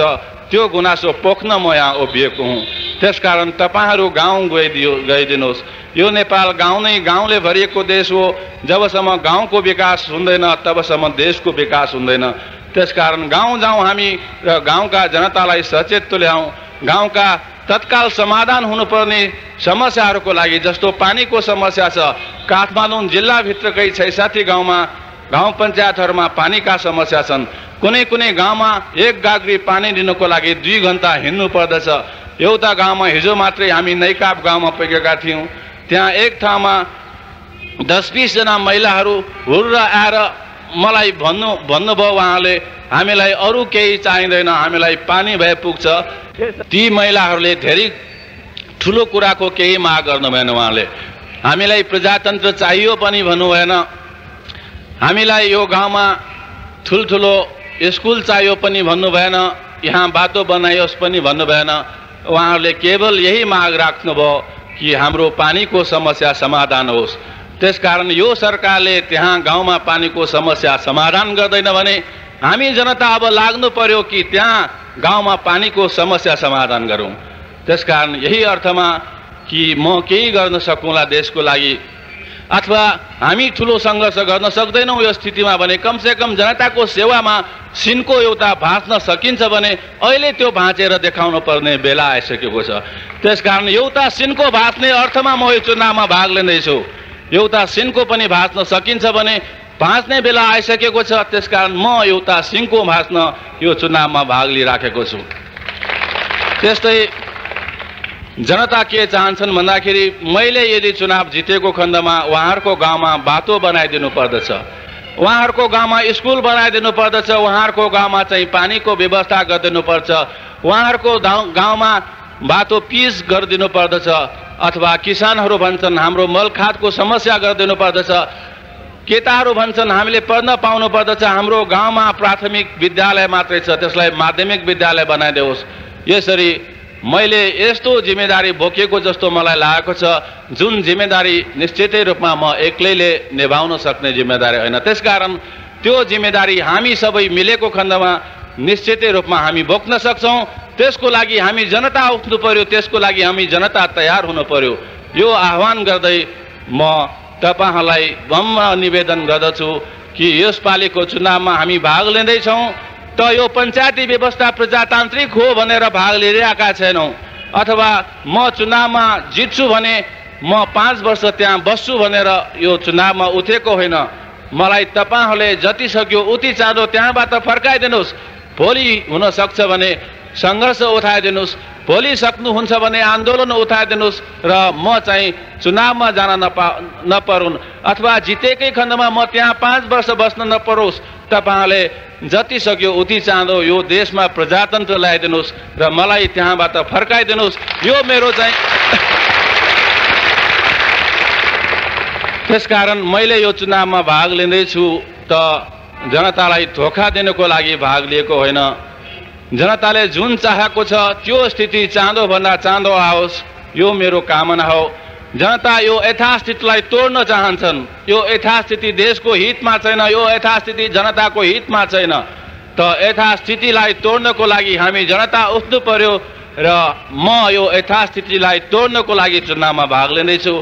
त्यो गुनासो पोख्न म यहाँ उभिएको हुँ। त्यसकारण तपाईहरू गाउँ गइदिनुहोस्। यो नेपाल गाउँले भरिएको देश हो। जबसम्म गाउँको विकास हुँदैन तबसम्म देशको विकास हुँदैन। त्यसकारण गाउँ जाउँ हामी र गाउँका जनतालाई सचेत तुल्याउँ। गाउँका तत्काल समाधान हुनुपर्ने समस्याहरूको लागि, जस्तो पानीको समस्या छ, काठमाडौँ जिल्लाभित्रकै 6-7 गाउँमा गाउँ पञ्चायतहरूमा पानीका समस्या छन्। कुनै कुनै गाउँमा एक गाग्री पानी दिनको लागि 2 घण्टा हिँड्नु पर्दछ। एउटा गाउँमा हिजो मात्रै हामी नैकाप गाउँमा पुगेका थियौँ। त्यहाँ एक ठाउँमा 10-20 जना महिलाहरू हुर्र आएर मलाई भन्नुभयो, उहाँले हामीलाई अरू केही चाहिँदैन, हामीलाई पानी भए पुग्छ। ती महिलाहरूले धेरै ठुलो कुराको केही माग गर्नु भएन। उहाँले हामीलाई प्रजातन्त्र चाहियो पनि भन्नु भएन, हामीलाई यो गाउँमा ठुल्ठुलो स्कुल चाहियो पनि भन्नु भएन, यहाँ बाटो बनाइयोस् पनि भन्नु भएन। उहाँहरूले केवल यही माग राख्नुभयो कि हाम्रो पानीको समस्या समाधान होस्। त्यसकारण यो सरकारले त्यहाँ गाउँमा पानीको समस्या समाधान गर्दैन भने हामी जनता अब लाग्नु पर्यो कि त्यहाँ गाउँमा पानीको समस्या समाधान गरौँ। त्यसकारण यही अर्थमा कि म केही गर्न सकौँला देशको लागि, अथवा हामी ठुलो सङ्घर्ष गर्न सक्दैनौँ यो स्थितिमा भने कमसेकम जनताको सेवामा सिन्को एउटा भाँच्न सकिन्छ भने अहिले त्यो भाँचेर देखाउनु पर्ने बेला आइसकेको छ। त्यसकारण एउटा सिन्को भाँच्ने अर्थमा म यो चुनावमा भाग लिँदैछु। एउटा सिन्को पनि भाँच्न सकिन्छ भने भाँच्ने बेला आइसकेको छ। त्यसकारण म एउटा सिन्को भाँच्न यो चुनावमा भाग लिइराखेको छु। त्यस्तै जनता के चाहन्छन् भन्दाखेरि मैले यदि चुनाव जितेको खण्डमा उहाँहरूको गाउँमा बाटो बनाइदिनु पर्दछ, उहाँहरूको गाउँमा स्कुल बनाइदिनु पर्दछ, उहाँहरूको गाउँमा चाहिँ पानीको व्यवस्था गरिदिनु पर्छ, उहाँहरूको गाउँमा बाटो पिच गरिदिनु पर्दछ, अथवा किसानहरू भन्छन् हाम्रो मलखादको समस्या गरिदिनु पर्दछ, केटाहरू भन्छन् हामीले पढ्न पाउनु पर्दछ, हाम्रो गाउँमा प्राथमिक विद्यालय मात्रै छ त्यसलाई माध्यमिक विद्यालय बनाइदियोस्। यसरी मैले यस्तो जिम्मेदारी बोकेको जस्तो मलाई लागेको छ जुन जिम्मेदारी निश्चितै रूपमा म एक्लैले निभाउन सक्ने जिम्मेदारी होइन। त्यसकारण त्यो जिम्मेदारी हामी सबै मिलेको खण्डमा निश्चितै रूपमा हामी बोक्न सक्छौँ। त्यसको लागि हामी जनता उठ्नु पर्यो, त्यसको लागि हामी जनता तयार हुनु पर्यो। यो आह्वान गर्दै म तपाईहरूलाई भम्म निवेदन गर्दछु कि यसपालिको चुनावमा हामी भाग लिँदैछौँ त यो पञ्चायती व्यवस्था प्रजातान्त्रिक हो भनेर भाग लिइरहेका छैनौँ, अथवा म चुनावमा जित्छु भने म 5 वर्ष त्यहाँ बस्छु भनेर यो चुनावमा उठेको होइन। मलाई तपाईहरूले जति सक्यो उति चाँडो त्यहाँबाट फर्काइदिनुहोस्। भोलि हुन सक्छ भने सङ्घर्ष उठाइदिनुहोस्, भोलि सक्नुहुन्छ भने आन्दोलन उठाइदिनुहोस् र म चाहिँ चुनावमा जान नपरुन्, अथवा जितेकै खण्डमा म त्यहाँ 5 वर्ष बस्न नपरोस्। तपाईँहरूले जति सक्यो उति चाँडो यो देशमा प्रजातन्त्र ल्याइदिनुहोस् र मलाई त्यहाँबाट फर्काइदिनुहोस्। यो मेरो चाहिँ त्यसकारण मैले यो चुनावमा भाग लिँदैछु त जनतालाई धोका दिनको लागि भाग लिएको होइन। जनताले जुन चाहेको छ त्यो स्थिति चाँडोभन्दा चाँडो आओस्, यो मेरो कामना हो। जनता यो यथास्थितिलाई तोड्न चाहन्छन्। यो यथास्थिति देशको हितमा छैन, यो यथास्थिति जनताको हितमा छैन। त यथास्थितिलाई तोड्नको लागि हामी जनता उठ्नु पर्यो र म यो यथास्थितिलाई तोड्नको लागि चुनावमा भाग लिँदैछु।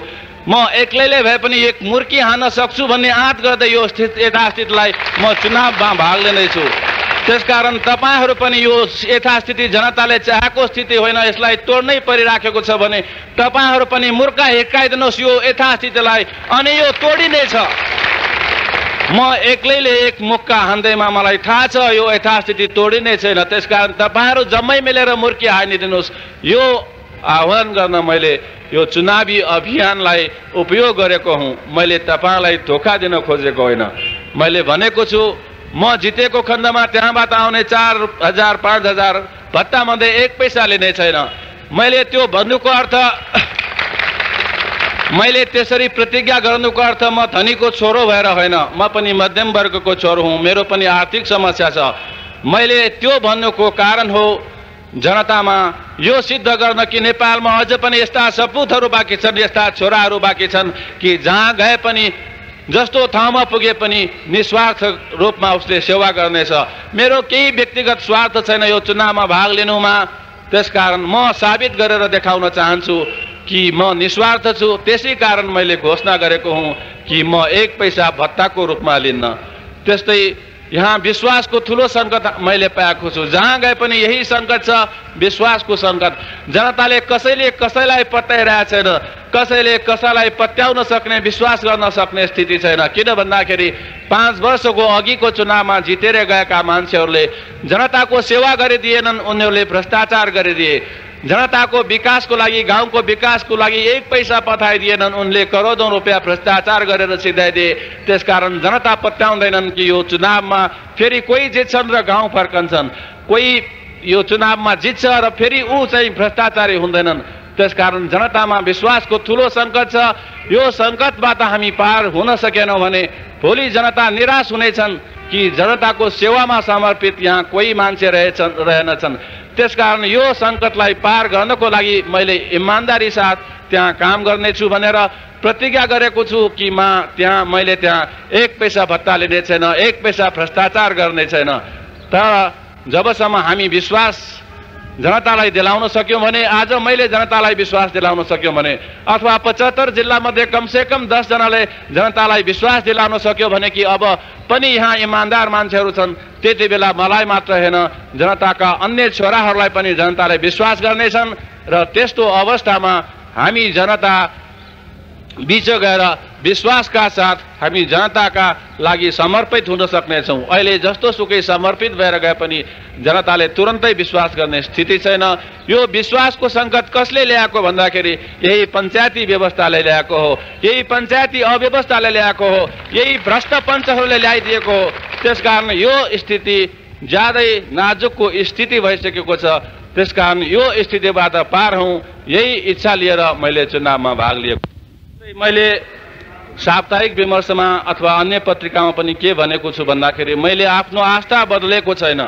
म एक्लैले भए पनि एक मुर्की हान्न सक्छु भन्ने आँट गर्दै यो यथास्थितिलाई म चुनावमा भाग लिँदैछु। त्यसकारण तपाईहरू पनि यो यथास्थिति जनताले चाहेको स्थिति होइन, यसलाई तोड्नै परिराखेको छ भने तपाईहरू पनि मुर्का हिर्काइदिनुहोस् यो यथास्थितिलाई, अनि यो तोडिनेछ। म एक्लैले एक मुक्का हान्दैमा मलाई थाहा छ यो यथास्थिति तोडिने छैन। त्यसकारण तपाईहरू जम्मै मिलेर मुर्की हानिदिनुहोस्। यो आह्वान गर्न मैले यो चुनावी अभियानलाई उपयोग गरेको हुँ। मैले तपाईलाई धोका दिन खोजेको होइन। मैले भनेको छु म जितेको खण्डमा त्यहाँबाट आउने 4,000 5,000 भत्तामध्ये 1 पैसा लिने छैन। मैले त्यो भन्नुको अर्थ, मैले त्यसरी प्रतिज्ञा गर्नुको अर्थ म धनीको छोरो भएर होइन, म पनि मध्यम वर्गको छोरो हुँ, मेरो पनि आर्थिक समस्या छ। मैले त्यो भन्नुको कारण हो जनतामा यो सिद्ध गर्न कि नेपालमा अझ पनि यस्ता सपुतहरू बाँकी छन्, यस्ता छोराहरू बाँकी छन् कि जहाँ गए पनि जस्तो ठाउँमा पुगे पनि निस्वार्थ रूपमा उसले सेवा गर्नेछ। मेरो केही व्यक्तिगत स्वार्थ छैन यो चुनावमा भाग लिनुमा। त्यसकारण म साबित गरेर देखाउन चाहन्छु कि म निस्वार्थ छु। त्यसै कारण मैले घोषणा गरेको हुँ कि म 1 पैसा भत्ताको रूपमा लिन्न। त्यस्तै यहाँ विश्वासको ठुलो सङ्कट मैले पाएको छु। जहाँ गए पनि यही सङ्कट छ, विश्वासको सङ्कट। जनताले कसैले कसैलाई पत्याइरहेको छैन, कसैले कसैलाई पत्याउन सक्ने, विश्वास गर्न सक्ने स्थिति छैन। किन भन्दाखेरि 5 वर्षको अघिको चुनावमा जितेर गएका मान्छेहरूले जनताको सेवा गरिदिएनन्, उनीहरूले भ्रष्टाचार गरिदिए। जनताको विकासको लागि, गाउँको विकासको लागि 1 पैसा पठाइदिएनन्, उनले करोडौं रुपियाँ भ्रष्टाचार गरेर सिधाइदिए। त्यसकारण जनता पत्याउँदैनन् कि यो चुनावमा फेरि कोही जित्छन् र गाउँ फर्कन्छन्, कोही यो चुनावमा जित्छ र फेरि ऊ चाहिँ भ्रष्टाचारी हुँदैनन्। त्यसकारण जनतामा विश्वासको ठुलो सङ्कट छ। यो सङ्कटबाट हामी पार हुन सकेनौँ भने भोलि जनता निराश हुनेछन् कि जनताको सेवामा समर्पित यहाँ कोही मान्छे रहेनछन्। त्यसकारण यो सङ्कटलाई पार गर्नको लागि मैले इमान्दारी साथ त्यहाँ काम गर्नेछु भनेर प्रतिज्ञा गरेको छु कि मैले त्यहाँ 1 पैसा भत्ता लिने छैन, 1 पैसा भ्रष्टाचार गर्ने छैन। तर जबसम्म हामी विश्वास जनतालाई दिलाउन सक्यौँ भने, आज मैले जनतालाई विश्वास दिलाउन सक्यौँ भने, अथवा 75 जिल्लामध्ये कमसेकम 10 जनाले जनतालाई विश्वास दिलाउन सक्यो भने कि अब पनि यहाँ इमान्दार मान्छेहरू छन्, त्यति बेला मलाई मात्र होइन जनताका अन्य छोराहरूलाई पनि जनताले विश्वास गर्नेछन्। र त्यस्तो अवस्थामा हामी जनता बीच गएर विश्वासका साथ हामी जनताका लागि समर्पित हुन सक्नेछौँ। अहिले जस्तो सुकै समर्पित भएर गए पनि जनताले तुरन्तै विश्वास गर्ने स्थिति छैन। यो विश्वासको सङ्कट कसले ल्याएको भन्दाखेरि यही पञ्चायती व्यवस्थाले ल्याएको हो, यही पञ्चायती अव्यवस्थाले ल्याएको हो, यही भ्रष्ट पञ्चहरूले ल्याइदिएको हो। त्यसकारण यो स्थिति ज्यादै नाजुकको स्थिति भइसकेको छ। त्यसकारण यो स्थितिबाट पार हौँ, यही इच्छा लिएर मैले चुनावमा भाग लिएको। मैले साप्ताहिक विमर्शमा अथवा अन्य पत्रिकामा पनि के भनेको छु भन्दाखेरि मैले आफ्नो आस्था बदलेको छैन।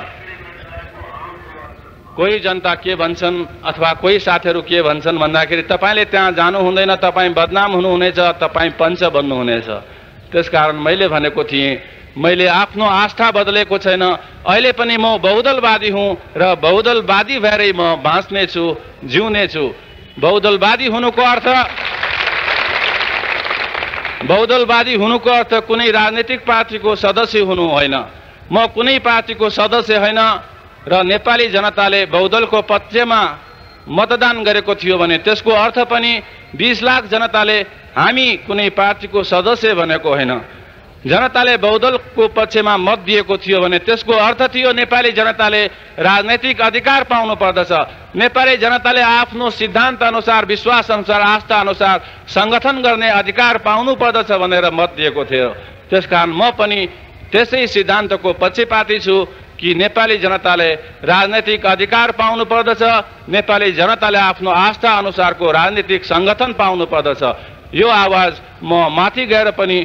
कोही जनता के भन्छन् अथवा कोही साथीहरू के भन्छन् भन्दाखेरि तपाईँले त्यहाँ जानु हुँदैन, तपाईँ बदनाम हुनुहुनेछ, तपाईँ पञ्च बन्नुहुनेछ। त्यसकारण मैले भनेको थिएँ मैले आफ्नो आस्था बदलेको छैन। अहिले पनि म बहुदलवादी हुँ र बहुदलवादी भएरै म बाँच्ने छु, जिउने छु। बहुदलवादी हुनुको अर्थ कुनै राजनीतिक पार्टीको सदस्य हुनु होइन। म कुनै पार्टीको सदस्य होइन र नेपाली जनताले बहुदलको पक्षमा मतदान गरेको थियो भने त्यसको अर्थ पनि 20 लाख जनताले हामी कुनै पार्टीको सदस्य भनेको होइन। जनताले बहुदलको पक्षमा मत दिएको थियो भने त्यसको अर्थ थियो नेपाली जनताले राजनैतिक अधिकार पाउनु पर्दछ, नेपाली जनताले आफ्नो सिद्धान्त अनुसार, विश्वास अनुसार, आस्था अनुसार संगठन गर्ने अधिकार पाउनु पर्दछ भनेर मत दिएको थियो। त्यसकारण म पनि त्यसै सिद्धान्तको पक्षपाती छु कि नेपाली जनताले राजनैतिक अधिकार पाउनु पर्दछ, नेपाली जनताले आफ्नो आस्था अनुसारको राजनीतिक संगठन पाउनु पर्दछ। यो आवाज म माथि गएर पनि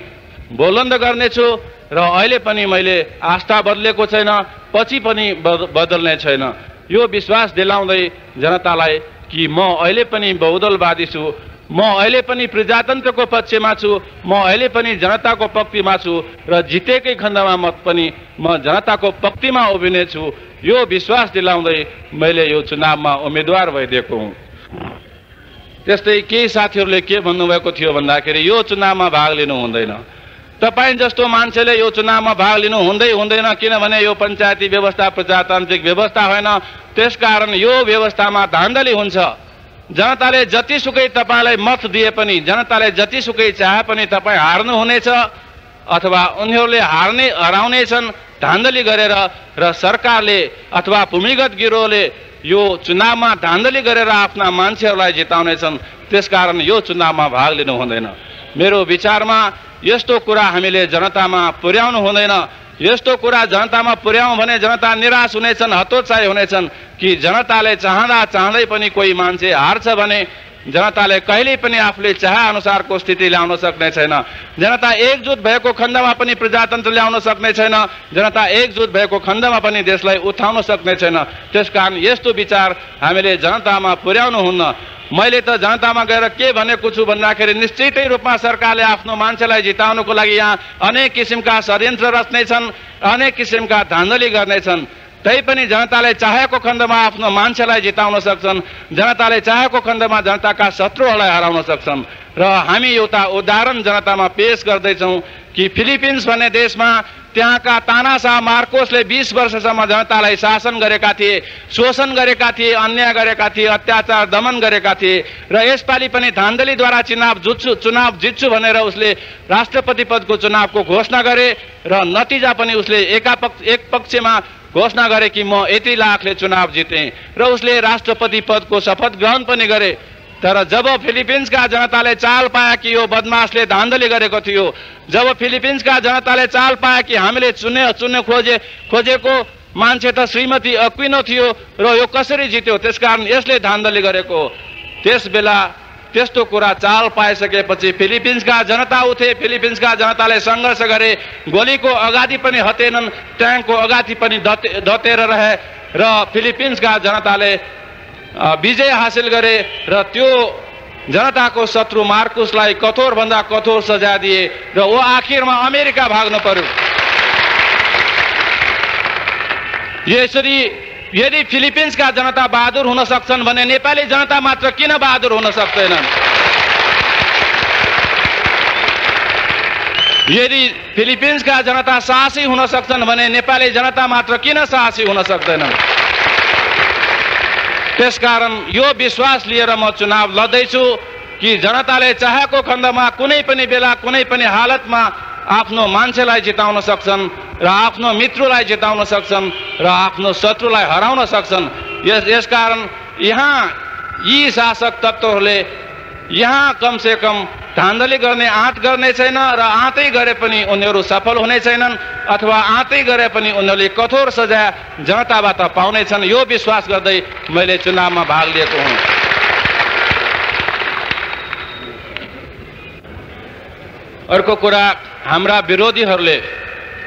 बुलन्द गर्नेछु र अहिले पनि मैले आस्था बदलेको छैन, पछि पनि बदल्ने छैन। यो विश्वास दिलाउँदै जनतालाई कि म अहिले पनि बहुदलवादी छु, म अहिले पनि प्रजातन्त्रको पक्षमा छु, म अहिले पनि जनताको पक्षमा छु र जितेकै खण्डमा मत पनि म जनताको पक्षमा उभिने छु। यो विश्वास दिलाउँदै मैले यो चुनावमा उम्मेदवार भइदिएको हुँ। त्यस्तै केही साथीहरूले के भन्नुभएको थियो भन्दाखेरि यो चुनावमा भाग लिनु हुँदैन, तपाईं जस्तो मान्छेले यो चुनावमा भाग लिनु हुँदैन, किनभने यो पञ्चायती व्यवस्था प्रजातान्त्रिक व्यवस्था होइन। त्यसकारण यो व्यवस्थामा धान्धली हुन्छ। जनताले जतिसुकै तपाईँलाई मत दिए पनि, जनताले जतिसुकै चाहे पनि तपाईँ हार्नुहुनेछ अथवा उनीहरूले हराउनेछन् धान्धली गरेर र सरकारले अथवा भूमिगत गिरोहले यो चुनावमा धान्धली गरेर आफ्ना मान्छेहरूलाई जिताउनेछन्। त्यसकारण यो चुनावमा भाग लिनु हुँदैन। मेरो विचारमा यस्तो कुरा हामीले जनतामा पुर्याउनु हुँदैन। यस्तो कुरा जनतामा पुर्याउँ भने जनता निराश हुनेछन्, हतोत्साही हुनेछन् कि जनताले चाहँदै पनि कोही मान्छे हार्छ भने जनताले कहिल्यै पनि आफूले चाहे अनुसारको स्थिति ल्याउन सक्ने छैन। जनता एकजुट भएको खण्डमा पनि प्रजातन्त्र ल्याउन सक्ने छैन, जनता एकजुट भएको खण्डमा पनि देशलाई उठाउन सक्ने छैन। त्यसकारण यस्तो विचार हामीले जनतामा पुर्याउनु हुन्न। मैले त जनतामा गएर के भनेको छु भन्दाखेरि निश्चितै रूपमा सरकारले आफ्नो मान्छेलाई जिताउनको लागि यहाँ अनेक किसिमका षड्यन्त्र रच्नेछन्, अनेक किसिमका धान्धली गर्नेछन्। तैपनि जनताले चाहेको खण्डमा आफ्नो मान्छेलाई जिताउन सक्छन्, जनताले चाहेको खण्डमा जनताका शत्रुहरूलाई हराउन सक्छन्। र हामी एउटा उदाहरण जनतामा पेश गर्दैछौँ कि फिलिपिन्स भन्ने देशमा त्यहाँका तानाशाह मार्कोसले 20 वर्षसम्म जनतालाई शासन गरेका थिए, शोषण गरेका थिए, अन्याय गरेका थिए, अत्याचार दमन गरेका थिए र यसपालि पनि धान्धलीद्वारा चुनाव जित्छु भनेर उसले राष्ट्रपति पदको चुनावको घोषणा गरे र नतिजा पनि उसले एक पक्षमा घोषणा गरे कि म यति लाखले चुनाव जितेँ र उसले राष्ट्रपति पदको शपथ ग्रहण पनि गरे। तर जब फिलिपिन्सका जनताले चाल पाए कि यो बदमासले धान्धली गरेको थियो, जब फिलिपिन्सका जनताले चाल पाए कि हामीले चुन्ने खोजेको मान्छे त श्रीमती अक्विनो थियो र यो कसरी जित्यो, त्यसकारण यसले धान्धली गरेको, त्यसबेला त्यस्तो कुरा चाल पाइसकेपछि फिलिपिन्सका जनता उठे, फिलिपिन्सका जनताले सङ्घर्ष गरे, गोलीको अगाडि पनि हटेनन्, ट्याङ्कको अगाडि पनि दतेर रहे र फिलिपिन्सका जनताले विजय हासिल गरे र त्यो जनताको शत्रु मार्कोसलाई कठोरभन्दा कठोर सजाय दिए र वो आखिरमा अमेरिका भाग्नु पर्यो। यदि फिलिपिन्सका जनता बहादुर हुन सक्छन् भने नेपाली जनता मात्र किन बहादुर हुन सक्दैनन्? यदि फिलिपिन्सका जनता साहसी हुन सक्छन् भने नेपाली जनता मात्र किन साहसी हुन सक्दैनन्? त्यसकारण यो विश्वास लिएर म चुनाव लड्दैछु कि जनताले चाहेको खण्डमा कुनै पनि बेला कुनै पनि हालतमा आफ्नो मान्छेलाई जिताउन सक्छन् र आफ्नो मित्रलाई जिताउन सक्छन् र आफ्नो शत्रुलाई हराउन सक्छन्। यसकारण यहाँ यी शासक तत्त्वहरूले यहाँ कमसे कम धान्धली गर्ने आँट गर्ने छैन र आँटै गरे पनि उनीहरू सफल हुने छैनन् अथवा आँटै गरे पनि उनीहरूले कठोर सजाय जनताबाट पाउनेछन्। यो विश्वास गर्दै मैले चुनावमा भाग लिएको हुँ। अर्को कुरा, हाम्रा विरोधीहरूले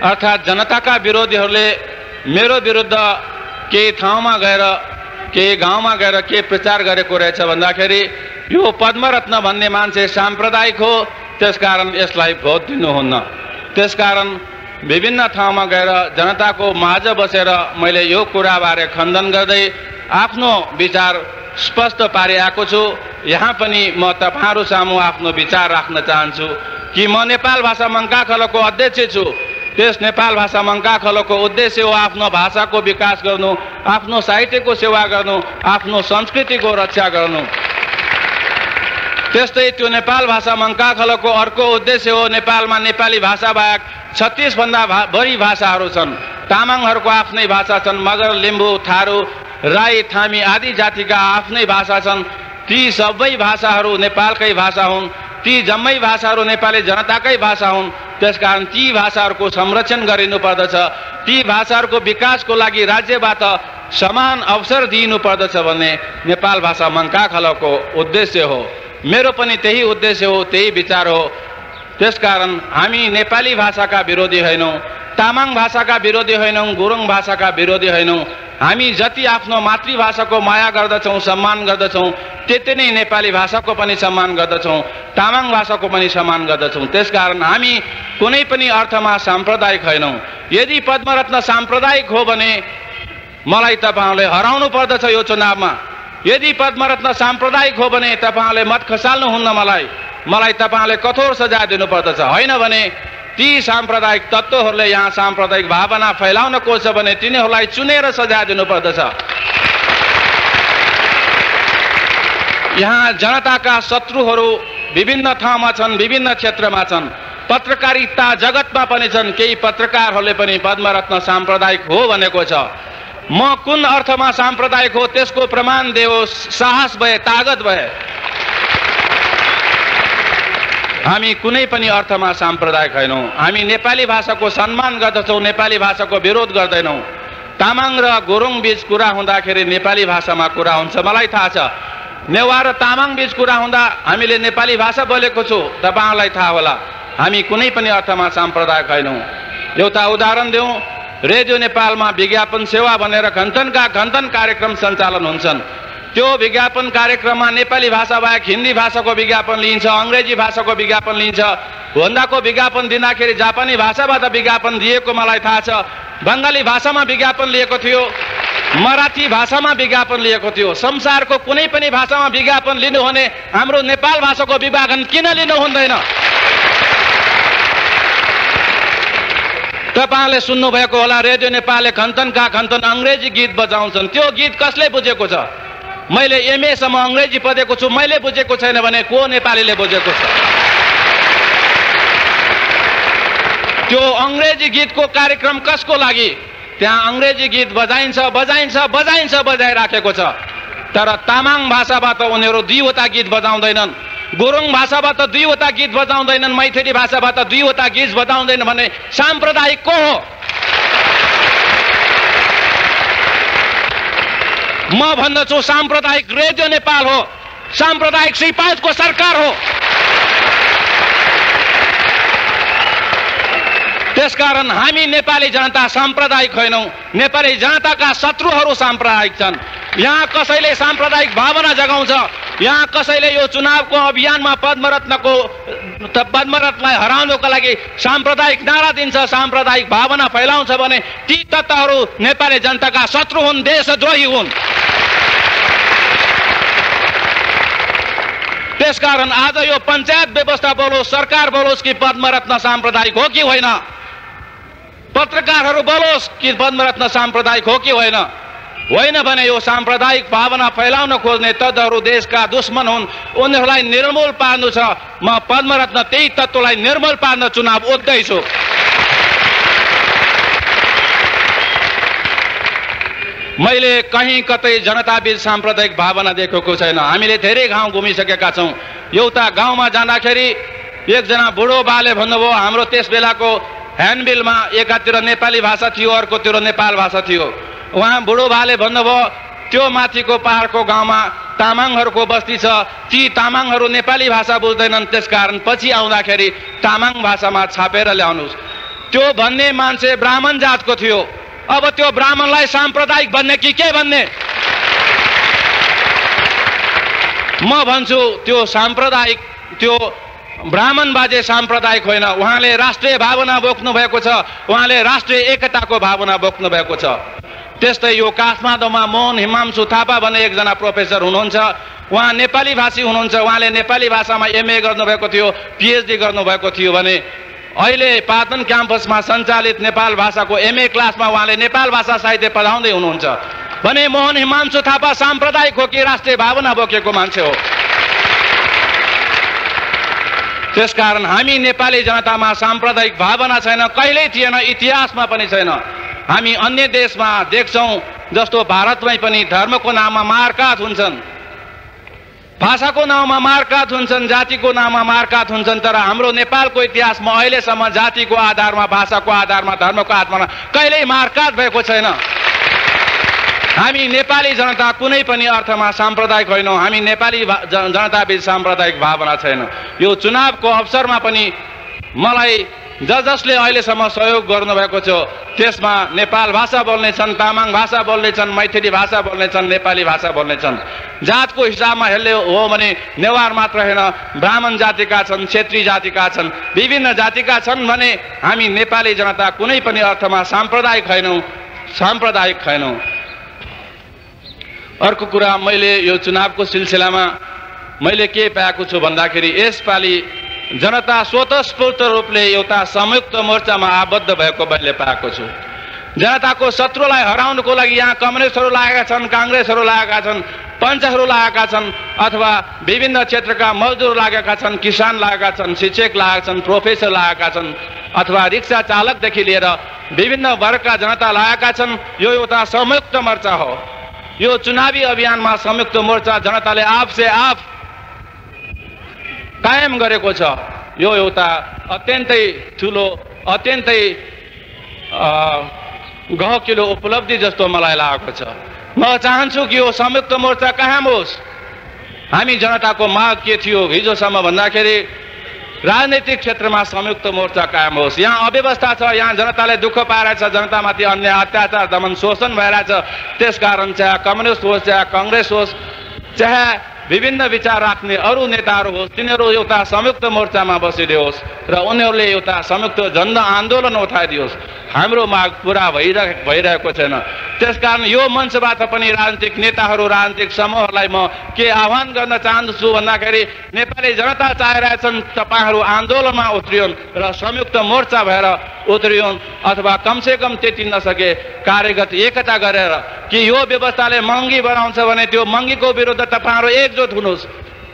अर्थात् जनताका विरोधीहरूले मेरो विरुद्ध केही ठाउँमा गएर केही गाउँमा गएर के प्रचार गरेको रहेछ भन्दाखेरि यो पद्मरत्न भन्ने मान्छे साम्प्रदायिक हो, त्यसकारण यसलाई भोट दिनुहुन्न। त्यसकारण विभिन्न ठाउँमा गएर जनताको माझ बसेर मैले यो कुराबारे खण्डन गर्दै आफ्नो विचार स्पष्ट पारिआएको छु। यहाँ पनि म तपाईहरु सामु आफ्नो विचार राख्न चाहन्छु कि म नेपाल भाषा मङ्काखलोको अध्यक्ष छु। त्यस नेपाल भाषा मङ्काखलोको उद्देश्य हो आफ्नो भाषाको विकास गर्नु, आफ्नो साहित्यको सेवा गर्नु, आफ्नो संस्कृतिको रक्षा गर्नु। त्यस्तै त्यो नेपाल भाषा मङ्काखलोको अर्को उद्देश्य हो नेपालमा नेपाली भाषा बाहेक 36 भन्दा बढी भाषाहरू छन्। तामाङहरूको आफ्नै भाषा छन्, मगर, लिम्बू, थारू, राई, थामी आदि जातिका आफ्नै भाषा छन्। ती सबै भाषाहरू नेपालकै भाषा हुन्। ती जम्मै भाषाहरू नेपाली जनताकै भाषा हुन्। त्यसकारण ती भाषाहरूको संरक्षण गरिनु पर्दछ। ती भाषाहरूको विकासको लागि राज्यबाट समान अवसर दिनु पर्दछ भन्ने नेपाल भाषा मङ्काखलोको उद्देश्य हो। मेरो पनि त्यही उद्देश्य हो, त्यही विचार हो। त्यसकारण हामी नेपाली भाषाका विरोधी होइनौँ, तामाङ भाषाका विरोधी होइनौँ, गुरुङ भाषाका विरोधी होइनौँ। हामी जति आफ्नो मातृभाषाको माया गर्दछौँ, सम्मान गर्दछौँ, त्यति नै नेपाली भाषाको पनि सम्मान गर्दछौँ, तामाङ भाषाको पनि सम्मान गर्दछौँ। त्यसकारण हामी कुनै पनि अर्थमा साम्प्रदायिक होइनौँ। यदि पद्मरत्न साम्प्रदायिक हो भने मलाई तपाईहरुले हराउनु पर्दछ यो चुनावमा। यदि पद्मरत्न साम्प्रदायिक हो भने तपाईहरुले मत खसाल्नुहुन्न मलाई तपाईहरुले कठोर सजाय दिनुपर्दछ। होइन भने ती साम्प्रदायिक तत्त्वहरूले यहाँ साम्प्रदायिक भावना फैलाउन खोज्छ भने तिनीहरूलाई चुनेर सजाय दिनुपर्दछ। यहाँ जनताका शत्रुहरू विभिन्न ठाउँमा छन्, विभिन्न क्षेत्रमा छन्। पत्रकारिता जगतमा पनि छन्। केही पत्रकारहरूले पनि पद्मरत्न साम्प्रदायिक हो भनेको छ। म कुन अर्थमा साम्प्रदायिक हो त्यसको प्रमाण देओस्, साहस भए, तागत भए। हामी कुनै पनि अर्थमा साम्प्रदायिक होइनौँ। हामी नेपाली भाषाको सम्मान गर्दछौँ, नेपाली भाषाको विरोध गर्दैनौँ। तामाङ र गुरुङ बीच कुरा हुँदाखेरि नेपाली भाषामा कुरा हुन्छ, मलाई थाहा छ। नेवार र तामाङ बीच कुरा हुँदा हामीले नेपाली भाषा बोलेको छु, तपाईहरुलाई थाहा होला। हामी कुनै पनि अर्थमा साम्प्रदायिक होइनौँ। एउटा उदाहरण दिउँ, रेडियो नेपालमा विज्ञापन सेवा भनेर घन्टन कार्यक्रम सञ्चालन हुन्छन्। त्यो विज्ञापन कार्यक्रममा नेपाली भाषा बाहेक हिन्दी भाषाको विज्ञापन लिइन्छ, अङ्ग्रेजी भाषाको विज्ञापन लिइन्छ। होन्दाको विज्ञापन दिँदाखेरि जापानी भाषाबाट विज्ञापन दिएको मलाई थाहा छ। बङ्गाली भाषामा विज्ञापन लिएको थियो, मराठी भाषामा विज्ञापन लिएको थियो। संसारको कुनै पनि भाषामा विज्ञापन लिनु भने हाम्रो नेपाल भाषाको विभाजन किन लिनु हुँदैन? तपाईहरुले सुन्नु भएको होला, रेडियो नेपालले घन्टन अङ्ग्रेजी गीत बजाउँछन्। त्यो गीत कसले बुझेको छ? मैले एमए सम्म अङ्ग्रेजी पढेको छु, मैले बुझेको छैन भने को नेपालीले बुझेको छ? त्यो अङ्ग्रेजी गीतको कार्यक्रम कसको लागि? त्यहाँ अङ्ग्रेजी गीत बजाइराखेको छ। तर तामाङ भाषाबाट उनीहरू 2 वटा गीत बजाउँदैनन्, गुरुङ भाषाबाट 2 वटा गीत बजाउँदैनन्, मैथिली भाषाबाट 2 वटा गीत बजाउँदैन भने साम्प्रदायिक को हो? म भन्दछु साम्प्रदायिक रेडियो नेपाल हो, साम्प्रदायिक श्री 5 को सरकार हो। त्यसकारण हामी नेपाली जनता साम्प्रदायिक होइनौँ। नेपाली जनताका शत्रुहरू साम्प्रदायिक छन्। यहाँ कसैले साम्प्रदायिक भावना जगाउँछ, यहाँ कसैले यो चुनावको अभियानमा पद्मरत्नको पद्मरथलाई हराउनको लागि साम्प्रदायिक नारा दिन्छ, साम्प्रदायिक भावना फैलाउँछ भने ती तत्त्वहरू नेपाली जनताका शत्रु हुन्, देशद्रोही हुन्। त्यसकारण आज यो पञ्चायत व्यवस्था बोलोस्, सरकार बोलोस् कि पद्मरत्न साम्प्रदायिक हो कि होइन, पत्रकारहरू बोलोस् कि पद्मरत्न साम्प्रदायिक हो कि होइन, होइन भने यो साम्प्रदायिक भावना फैलाउन खोज्ने तत्त्वहरू देशका दुश्मन हुन्, उनीहरूलाई निर्मूल पार्नु छ। म पद्मरत्न त्यही तत्त्वलाई निर्मूल पार्न चुनाव उठ्दैछु। मैले कहीँ कतै जनताबीच साम्प्रदायिक भावना देखेको छैन। हामीले धेरै गाउँ घुमिसकेका छौँ। एउटा गाउँमा जाँदाखेरि एकजना बुढो बाले भन्नुभयो, हाम्रो त्यस बेलाको ह्यान्डबिलमा एकातिर नेपाली भाषा थियो, अर्कोतिर नेपाल भाषा थियो। उहाँ बुढो बाले भन्नुभयो, त्यो माथिको पहाडको गाउँमा तामाङहरूको बस्ती छ, ती तामाङहरू नेपाली भाषा बुझ्दैनन्, त्यसकारण पछि आउँदाखेरि तामाङ भाषामा छापेर ल्याउनुहोस्। त्यो भन्ने मान्छे ब्राह्मण जातको थियो। अब त्यो ब्राह्मणलाई साम्प्रदायिक भन्ने कि के भन्ने? म भन्छु त्यो साम्प्रदायिक, त्यो ब्राह्मण बाजे साम्प्रदायिक होइन। उहाँले राष्ट्रिय भावना बोक्नु भएको छ, उहाँले राष्ट्रिय एकताको भावना बोक्नु भएको छ। त्यस्तै यो काठमाडौँमा मोहन हिमांशु थापा भन्ने एकजना प्रोफेसर हुनुहुन्छ, उहाँ नेपाली भाषी हुनुहुन्छ। उहाँले नेपाली भाषामा एमए गर्नुभएको थियो, पिएचडी गर्नुभएको थियो भने अहिले पाटन क्याम्पसमा सञ्चालित नेपाल भाषाको एमए क्लासमा उहाँले नेपाल भाषा साहित्य पढाउँदै हुनुहुन्छ भने मोहन हिमांशु थापा साम्प्रदायिक हो कि राष्ट्रिय भावना बोकेको मान्छे हो? त्यसकारण हामी नेपाली जनतामा साम्प्रदायिक भावना छैन, कहिल्यै थिएन, इतिहासमा पनि छैन। हामी अन्य देशमा देख्छौँ, जस्तो भारतमै पनि धर्मको नाममा मारकाट हुन्छन्, भाषाको नाममा मारकाट हुन्छन्, जातिको नाममा मारकाट हुन्छन्। तर हाम्रो नेपालको इतिहासमा अहिलेसम्म जातिको आधारमा, भाषाको आधारमा, धर्मको आधारमा कहिल्यै मारकाट भएको छैन। हामी नेपाली जनता कुनै पनि अर्थमा साम्प्रदायिक होइनौँ। हामी नेपाली जनताबीच साम्प्रदायिक भावना छैन। यो चुनावको अवसरमा पनि मलाई जसले अहिलेसम्म सहयोग गर्नुभएको छ त्यसमा नेपाल भाषा बोल्ने छन्, तामाङ भाषा बोल्ने छन्, मैथिली भाषा बोल्ने छन्, नेपाली भाषा बोल्ने छन्। जातको हिसाबमा हेर्ने हो भने नेवार मात्र होइन, ब्राह्मण जातिका छन्, क्षेत्री जातिका छन्, विभिन्न जातिका छन् भने हामी नेपाली जनता कुनै पनि अर्थमा साम्प्रदायिक छैनौँ, साम्प्रदायिक छैनौँ। अर्को कुरा, मैले यो चुनावको सिलसिलामा मैले के पाएको छु भन्दाखेरि यसपालि जनता स्वतस्फूर्त रूपले एउटा संयुक्त मोर्चामा आबद्ध भएको मैले पाएको छु। जनताको शत्रुलाई हराउनको लागि यहाँ कम्युनिस्टहरू लागेका छन्, काङ्ग्रेसहरू लागेका छन्, पञ्चहरू लागेका छन्, अथवा विभिन्न क्षेत्रका मजदुर लागेका छन्, किसान लागेका छन्, शिक्षक लागेका छन्, प्रोफेसर लागेका छन्, अथवा रिक्सा चालकदेखि लिएर विभिन्न वर्गका जनता लागेका छन्। यो एउटा संयुक्त मोर्चा हो। यो चुनावी अभियानमा संयुक्त मोर्चा जनताले आफसे आफ कायम गरेको छ। यो एउटा अत्यन्तै ठुलो, अत्यन्तै गहकिलो उपलब्धि जस्तो मलाई लागेको छ। म चाहन्छु कि यो संयुक्त मोर्चा कायम होस्। हामी जनताको माग के थियो हिजोसम्म भन्दाखेरि राजनीतिक क्षेत्रमा संयुक्त मोर्चा कायम होस्। यहाँ अव्यवस्था छ, यहाँ जनताले दुःख पाइरहेछ, जनतामाथि अन्य अत्याचार, दमन, शोषण भइरहेछ। त्यसकारण चाहे कम्युनिस्ट होस्, चाहे काङ्ग्रेस होस्, चाहे विभिन्न विचार राख्ने अरू नेताहरू होस्, तिनीहरू एउटा संयुक्त मोर्चामा बसिदियोस् र उनीहरूले एउटा संयुक्त जन आन्दोलन उठाइदियोस्। हाम्रो माग पुरा भइरहेको छैन। त्यसकारण यो मञ्चबाट पनि राजनीतिक नेताहरू, राजनीतिक समूहहरूलाई म के आह्वान गर्न चाहन्छु भन्दाखेरि नेपाली जनता चाहिरहेछन् तपाईहरू आन्दोलनमा उत्रियोन् र संयुक्त मोर्चा भएर उत्रियोन्, अथवा कमसेकम त्यति नसके कार्यगत एकता गरेर कि यो व्यवस्थाले महँगी बनाउँछ भने त्यो महँगीको विरुद्ध तपाईहरू एकजुट हुनुहोस्,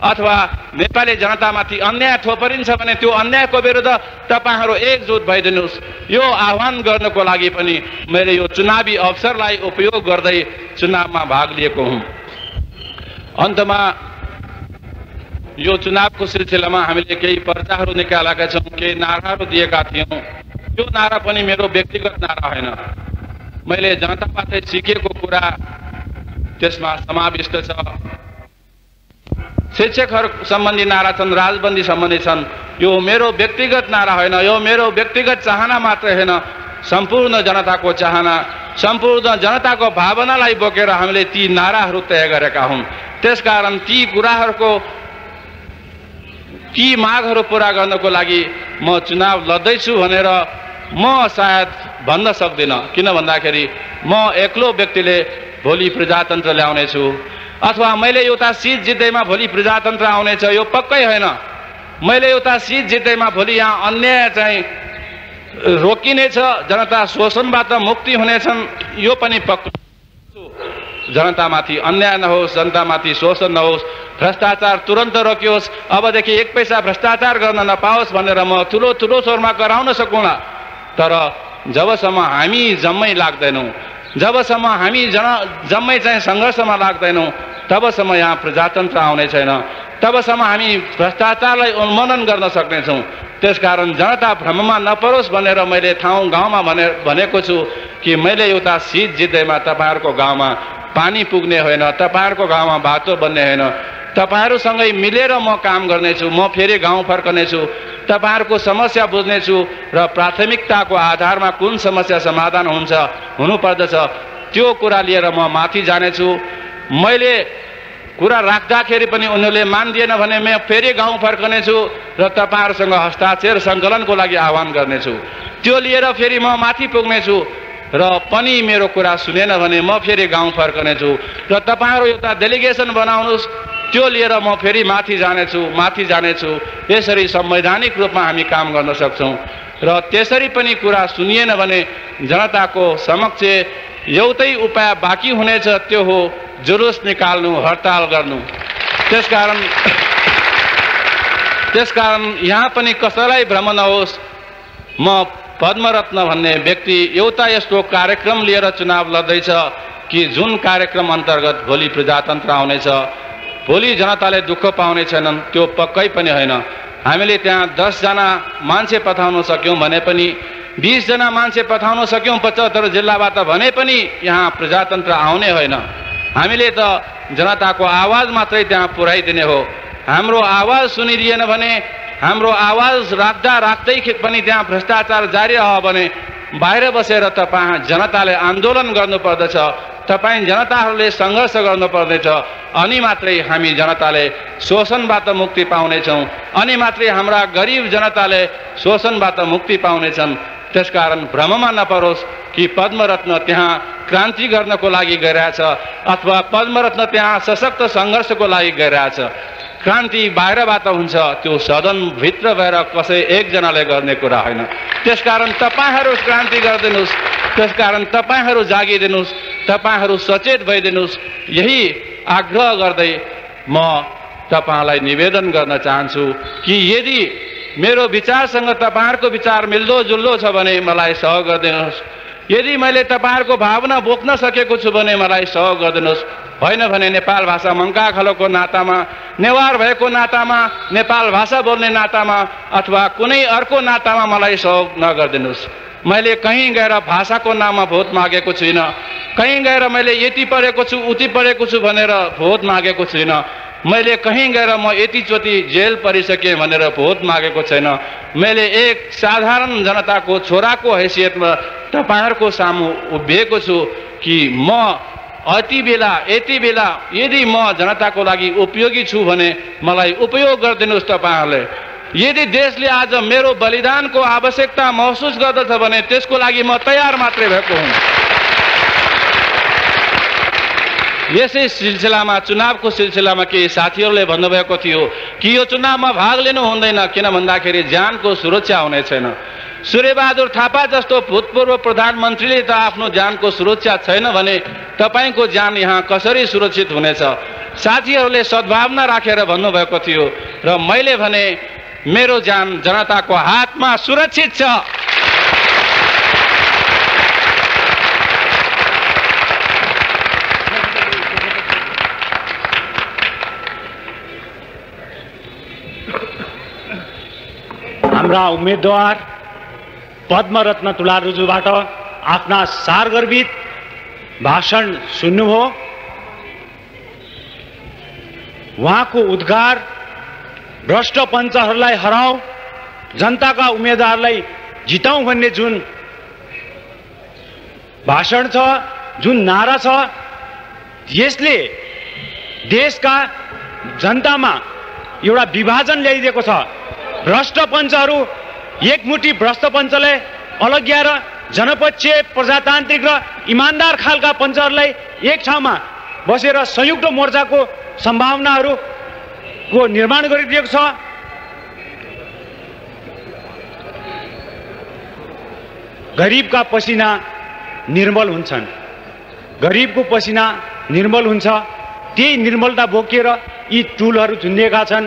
अथवा नेपाली जनतामाथि अन्याय थोपरिन्छ भने त्यो अन्यायको विरुद्ध तपाईहरू एकजुट भइदिनुहोस्। यो आह्वान गर्नको लागि पनि मैले यो चुनावी अवसरलाई उपयोग गर्दै चुनावमा भाग लिएको हुँ। अन्तमा यो चुनावको सिलसिलामा हामीले केही पर्चाहरू निकालेका छौँ, केही नाराहरू दिएका थियौँ। यो नारा पनि मेरो व्यक्तिगत नारा होइन, मैले जनताबाटै सिकेको कुरा त्यसमा समाविष्ट छ। शिक्षकहरू सम्बन्धी नारा छन्, राजबन्दी सम्बन्धी छन्। यो मेरो व्यक्तिगत नारा होइन, यो मेरो व्यक्तिगत चाहना मात्र होइन, सम्पूर्ण जनताको चाहना, सम्पूर्ण जनताको भावनालाई बोकेर हामीले ती नाराहरू तय गरेका हौँ। त्यसकारण ती कुराहरूको ती मागहरू पुरा गर्नको लागि म चुनाव लड्दैछु भनेर म सायद भन्न सक्दिनँ। किन भन्दाखेरि म एक्लो व्यक्तिले भोलि प्रजातन्त्र ल्याउनेछु अथवा मैले एउटा सिट जित्दैमा भोलि प्रजातन्त्र आउनेछ, यो पक्कै होइन। मैले एउटा सिट जित्दैमा भोलि यहाँ अन्याय चाहिँ रोकिनेछ, जनता शोषणबाट मुक्ति हुनेछन्, यो पनि पक्का। जनतामाथि अन्याय नहोस्, जनतामाथि शोषण नहोस्, भ्रष्टाचार तुरन्त रोकियोस्, अबदेखि एक पैसा भ्रष्टाचार गर्न नपाओस् भनेर म ठुलो ठुलो स्वरमा कराउन सकौँला। तर जबसम्म हामी जम्मै लाग्दैनौँ, जबसम्म हामी जम्मै चाहिँ सङ्घर्षमा लाग्दैनौँ, तबसम्म यहाँ प्रजातन्त्र आउने छैन, तबसम्म हामी भ्रष्टाचारलाई उन्मूलन गर्न सक्नेछौँ। त्यसकारण जनता भ्रममा नपरोस् भनेर मैले ठाउँ गाउँमा भनेको छु कि मैले एउटा सिट जित्दैमा तपाईँहरूको गाउँमा पानी पुग्ने होइन, तपाईँहरूको गाउँमा बाटो बन्ने होइन, तपाईँहरूसँगै मिलेर म काम गर्नेछु, म फेरि गाउँ फर्कनेछु, तपाईँहरूको समस्या बुझ्नेछु र प्राथमिकताको आधारमा कुन समस्या समाधान हुनुपर्दछ त्यो कुरा लिएर म माथि जानेछु। मैले कुरा राख्दाखेरि पनि उनीहरूले मान्दिएन भने म फेरि गाउँ फर्कनेछु र तपाईँहरूसँग हस्ताक्षर सङ्कलनको लागि आह्वान गर्नेछु। त्यो लिएर फेरि म माथि पुग्नेछु र पनि मेरो कुरा सुनेन भने म फेरि गाउँ फर्कनेछु र तपाईँहरू एउटा डेलिगेसन बनाउनुहोस्, त्यो लिएर म फेरि माथि जानेछु। यसरी संवैधानिक रूपमा हामी काम गर्न सक्छौँ र त्यसरी पनि कुरा सुनिएन भने जनताको समक्ष एउटै उपाय बाँकी हुनेछ, त्यो हो जुलुस निकाल्नु, हडताल गर्नु। त्यसकारण यहाँ पनि कसैलाई भ्रम नहोस्, म पद्मरत्न भन्ने व्यक्ति एउटा यस्तो कार्यक्रम लिएर चुनाव लड्दैछ कि जुन कार्यक्रम अन्तर्गत भोलि प्रजातन्त्र आउनेछ, भोलि जनताले दुःख पाउने छैनन्, त्यो पक्कै पनि होइन। हामीले त्यहाँ 10 जना मान्छे पठाउन सक्यौँ भने पनि, 20 जना मान्छे पठाउन सक्यौँ 75 जिल्लाबाट भने पनि यहाँ प्रजातन्त्र आउने होइन। हामीले त जनताको आवाज मात्रै त्यहाँ पुर्याइदिने हो। हाम्रो आवाज सुनिदिएन भने, हाम्रो आवाज राख्दै पनि त्यहाँ भ्रष्टाचार जारी रह्यो भने बाहिर बसेर तपाईँ जनताले आन्दोलन गर्नुपर्दछ, तपाईँ जनताहरूले सङ्घर्ष गर्नुपर्नेछ। अनि मात्रै हामी जनताले शोषणबाट मुक्ति पाउनेछौँ, अनि मात्रै हाम्रा गरिब जनताले शोषणबाट मुक्ति पाउनेछन्। त्यसकारण भ्रममा नपरोस् कि पद्मरत्न त्यहाँ क्रान्ति गर्नको लागि गइरहेछ अथवा पद्मरत्न त्यहाँ सशक्त सङ्घर्षको लागि गइरहेछ। क्रान्ति बाहिरबाट हुन्छ, त्यो सदनभित्र भएर कसै एकजनाले गर्ने कुरा होइन। त्यसकारण तपाईँहरू क्रान्ति गरिदिनुहोस्, त्यसकारण तपाईँहरू जागिदिनुहोस्, तपाईँहरू सचेत भइदिनुहोस्। यही आग्रह गर्दै म तपाईँलाई निवेदन गर्न चाहन्छु कि यदि मेरो विचारसँग तपाईँहरूको विचार मिल्दोजुल्दो छ भने मलाई सहयोग गरिदिनुहोस्। यदि मैले तपाईँहरूको भावना बोक्न सकेको छु भने मलाई सहयोग गरिदिनुहोस्। होइन भने नेपाल भाषा मङ्काखलोको नातामा, नेवार भएको नातामा, नेपाल भाषा बोल्ने नातामा अथवा कुनै अर्को नातामा मलाई सहयोग नगरिदिनुहोस्। मैले कहीँ गएर भाषाको नाममा भोट मागेको छुइनँ, कहीँ गएर मैले यति पढेको छु उति पढेको छु भनेर भोट मागेको छुइनँ, मैले कहीँ गएर म यतिचोटि जेल परिसकेँ भनेर भोट मागेको छैन। मैले एक साधारण जनताको छोराको हैसियतमा तपाईँहरूको सामु उभिएको छु कि म यति बेला यदि म जनताको लागि उपयोगी छु भने मलाई उपयोग गरिदिनुहोस् तपाईँहरूले। यदि देशले आज मेरो बलिदानको आवश्यकता महसुस गर्दछ भने त्यसको लागि म तयार मात्रै भएको हुँ। यसै सिलसिलामा, चुनावको सिलसिलामा केही साथीहरूले भन्नुभएको थियो कि यो चुनावमा भाग लिनु हुँदैन, किन भन्दाखेरि ज्यानको सुरक्षा हुने छैन। सूर्यबहादुर थापा जस्तो भूतपूर्व प्रधानमन्त्रीले त आफ्नो ज्यानको सुरक्षा छैन भने तपाईँको ज्यान यहाँ कसरी सुरक्षित हुनेछ? साथीहरूले सद्भावना राखेर भन्नुभएको थियो र मैले भने मेरो ज्यान जनताको हातमा सुरक्षित छ। हाम्रा उम्मेदवार पद्मरत्न तुलारुजुबाट आफ्ना सारगर्भित भाषण सुन्नुभयो। उहाँको उद्गार भ्रष्ट पञ्चहरूलाई हराऊ, जनताका उम्मेदवारलाई जिताउँ भन्ने जुन भाषण छ, जुन नारा छ, यसले देशका जनतामा एउटा विभाजन ल्याइदिएको छ। भ्रष्ट पञ्चहरू एकमुठी भ्रष्ट पञ्चले अलग्याएर जनपक्षीय प्रजातान्त्रिक र इमान्दार खालका पञ्चहरूलाई एक ठाउँमा बसेर संयुक्त मोर्चाको सम्भावनाहरूको निर्माण गरिदिएको छ। गरिबका पसिना निर्मल हुन्छन्, गरिबको पसिना निर्मल हुन्छ। त्यही निर्मलता बोकेर यी टुलहरू झुन्डिएका छन्।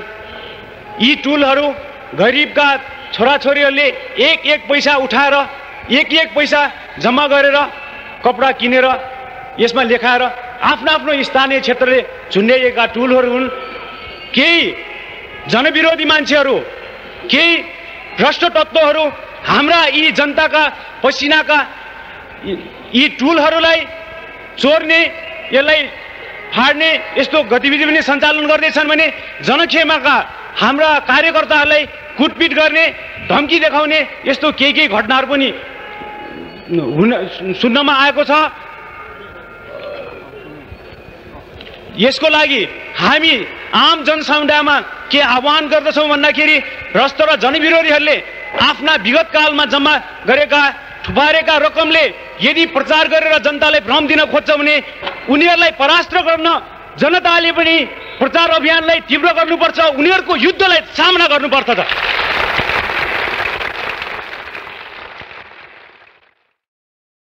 यी टुलहरू गरिबका छोराछोरीहरूले एक एक पैसा उठाएर एक एक पैसा जम्मा गरेर कपडा किनेर यसमा लेखाएर आफ्नो आफ्नो स्थानीय क्षेत्रले झुन्डिएका टुलहरू हुन्। केही जनविरोधी मान्छेहरू, केही भ्रष्ट तत्त्वहरू हाम्रा यी जनताका पसिनाका यी टुलहरूलाई चोर्ने, यसलाई फाड्ने यस्तो गतिविधि पनि सञ्चालन गर्दैछन् भने जनखेमाका हाम्रा कार्यकर्ताहरूलाई कुटपिट गर्ने, धम्की देखाउने यस्तो केही घटनाहरू पनि सुन्नमा आएको छ। यसको लागि हामी आम जनसमुदायमा के आह्वान गर्दछौँ भन्दाखेरि भ्रष्ट र जनविरोधीहरूले आफ्ना विगत कालमा जम्मा गरेका थुपारेका रकमले यदि प्रचार गरेर जनतालाई भ्रम दिन खोज्छ भने उनीहरूलाई परास्त गर्न जनताले पनि प्रचार अभियानलाई तीव्र गर्नुपर्छ, उनीहरूको युद्धलाई सामना गर्नुपर्छ।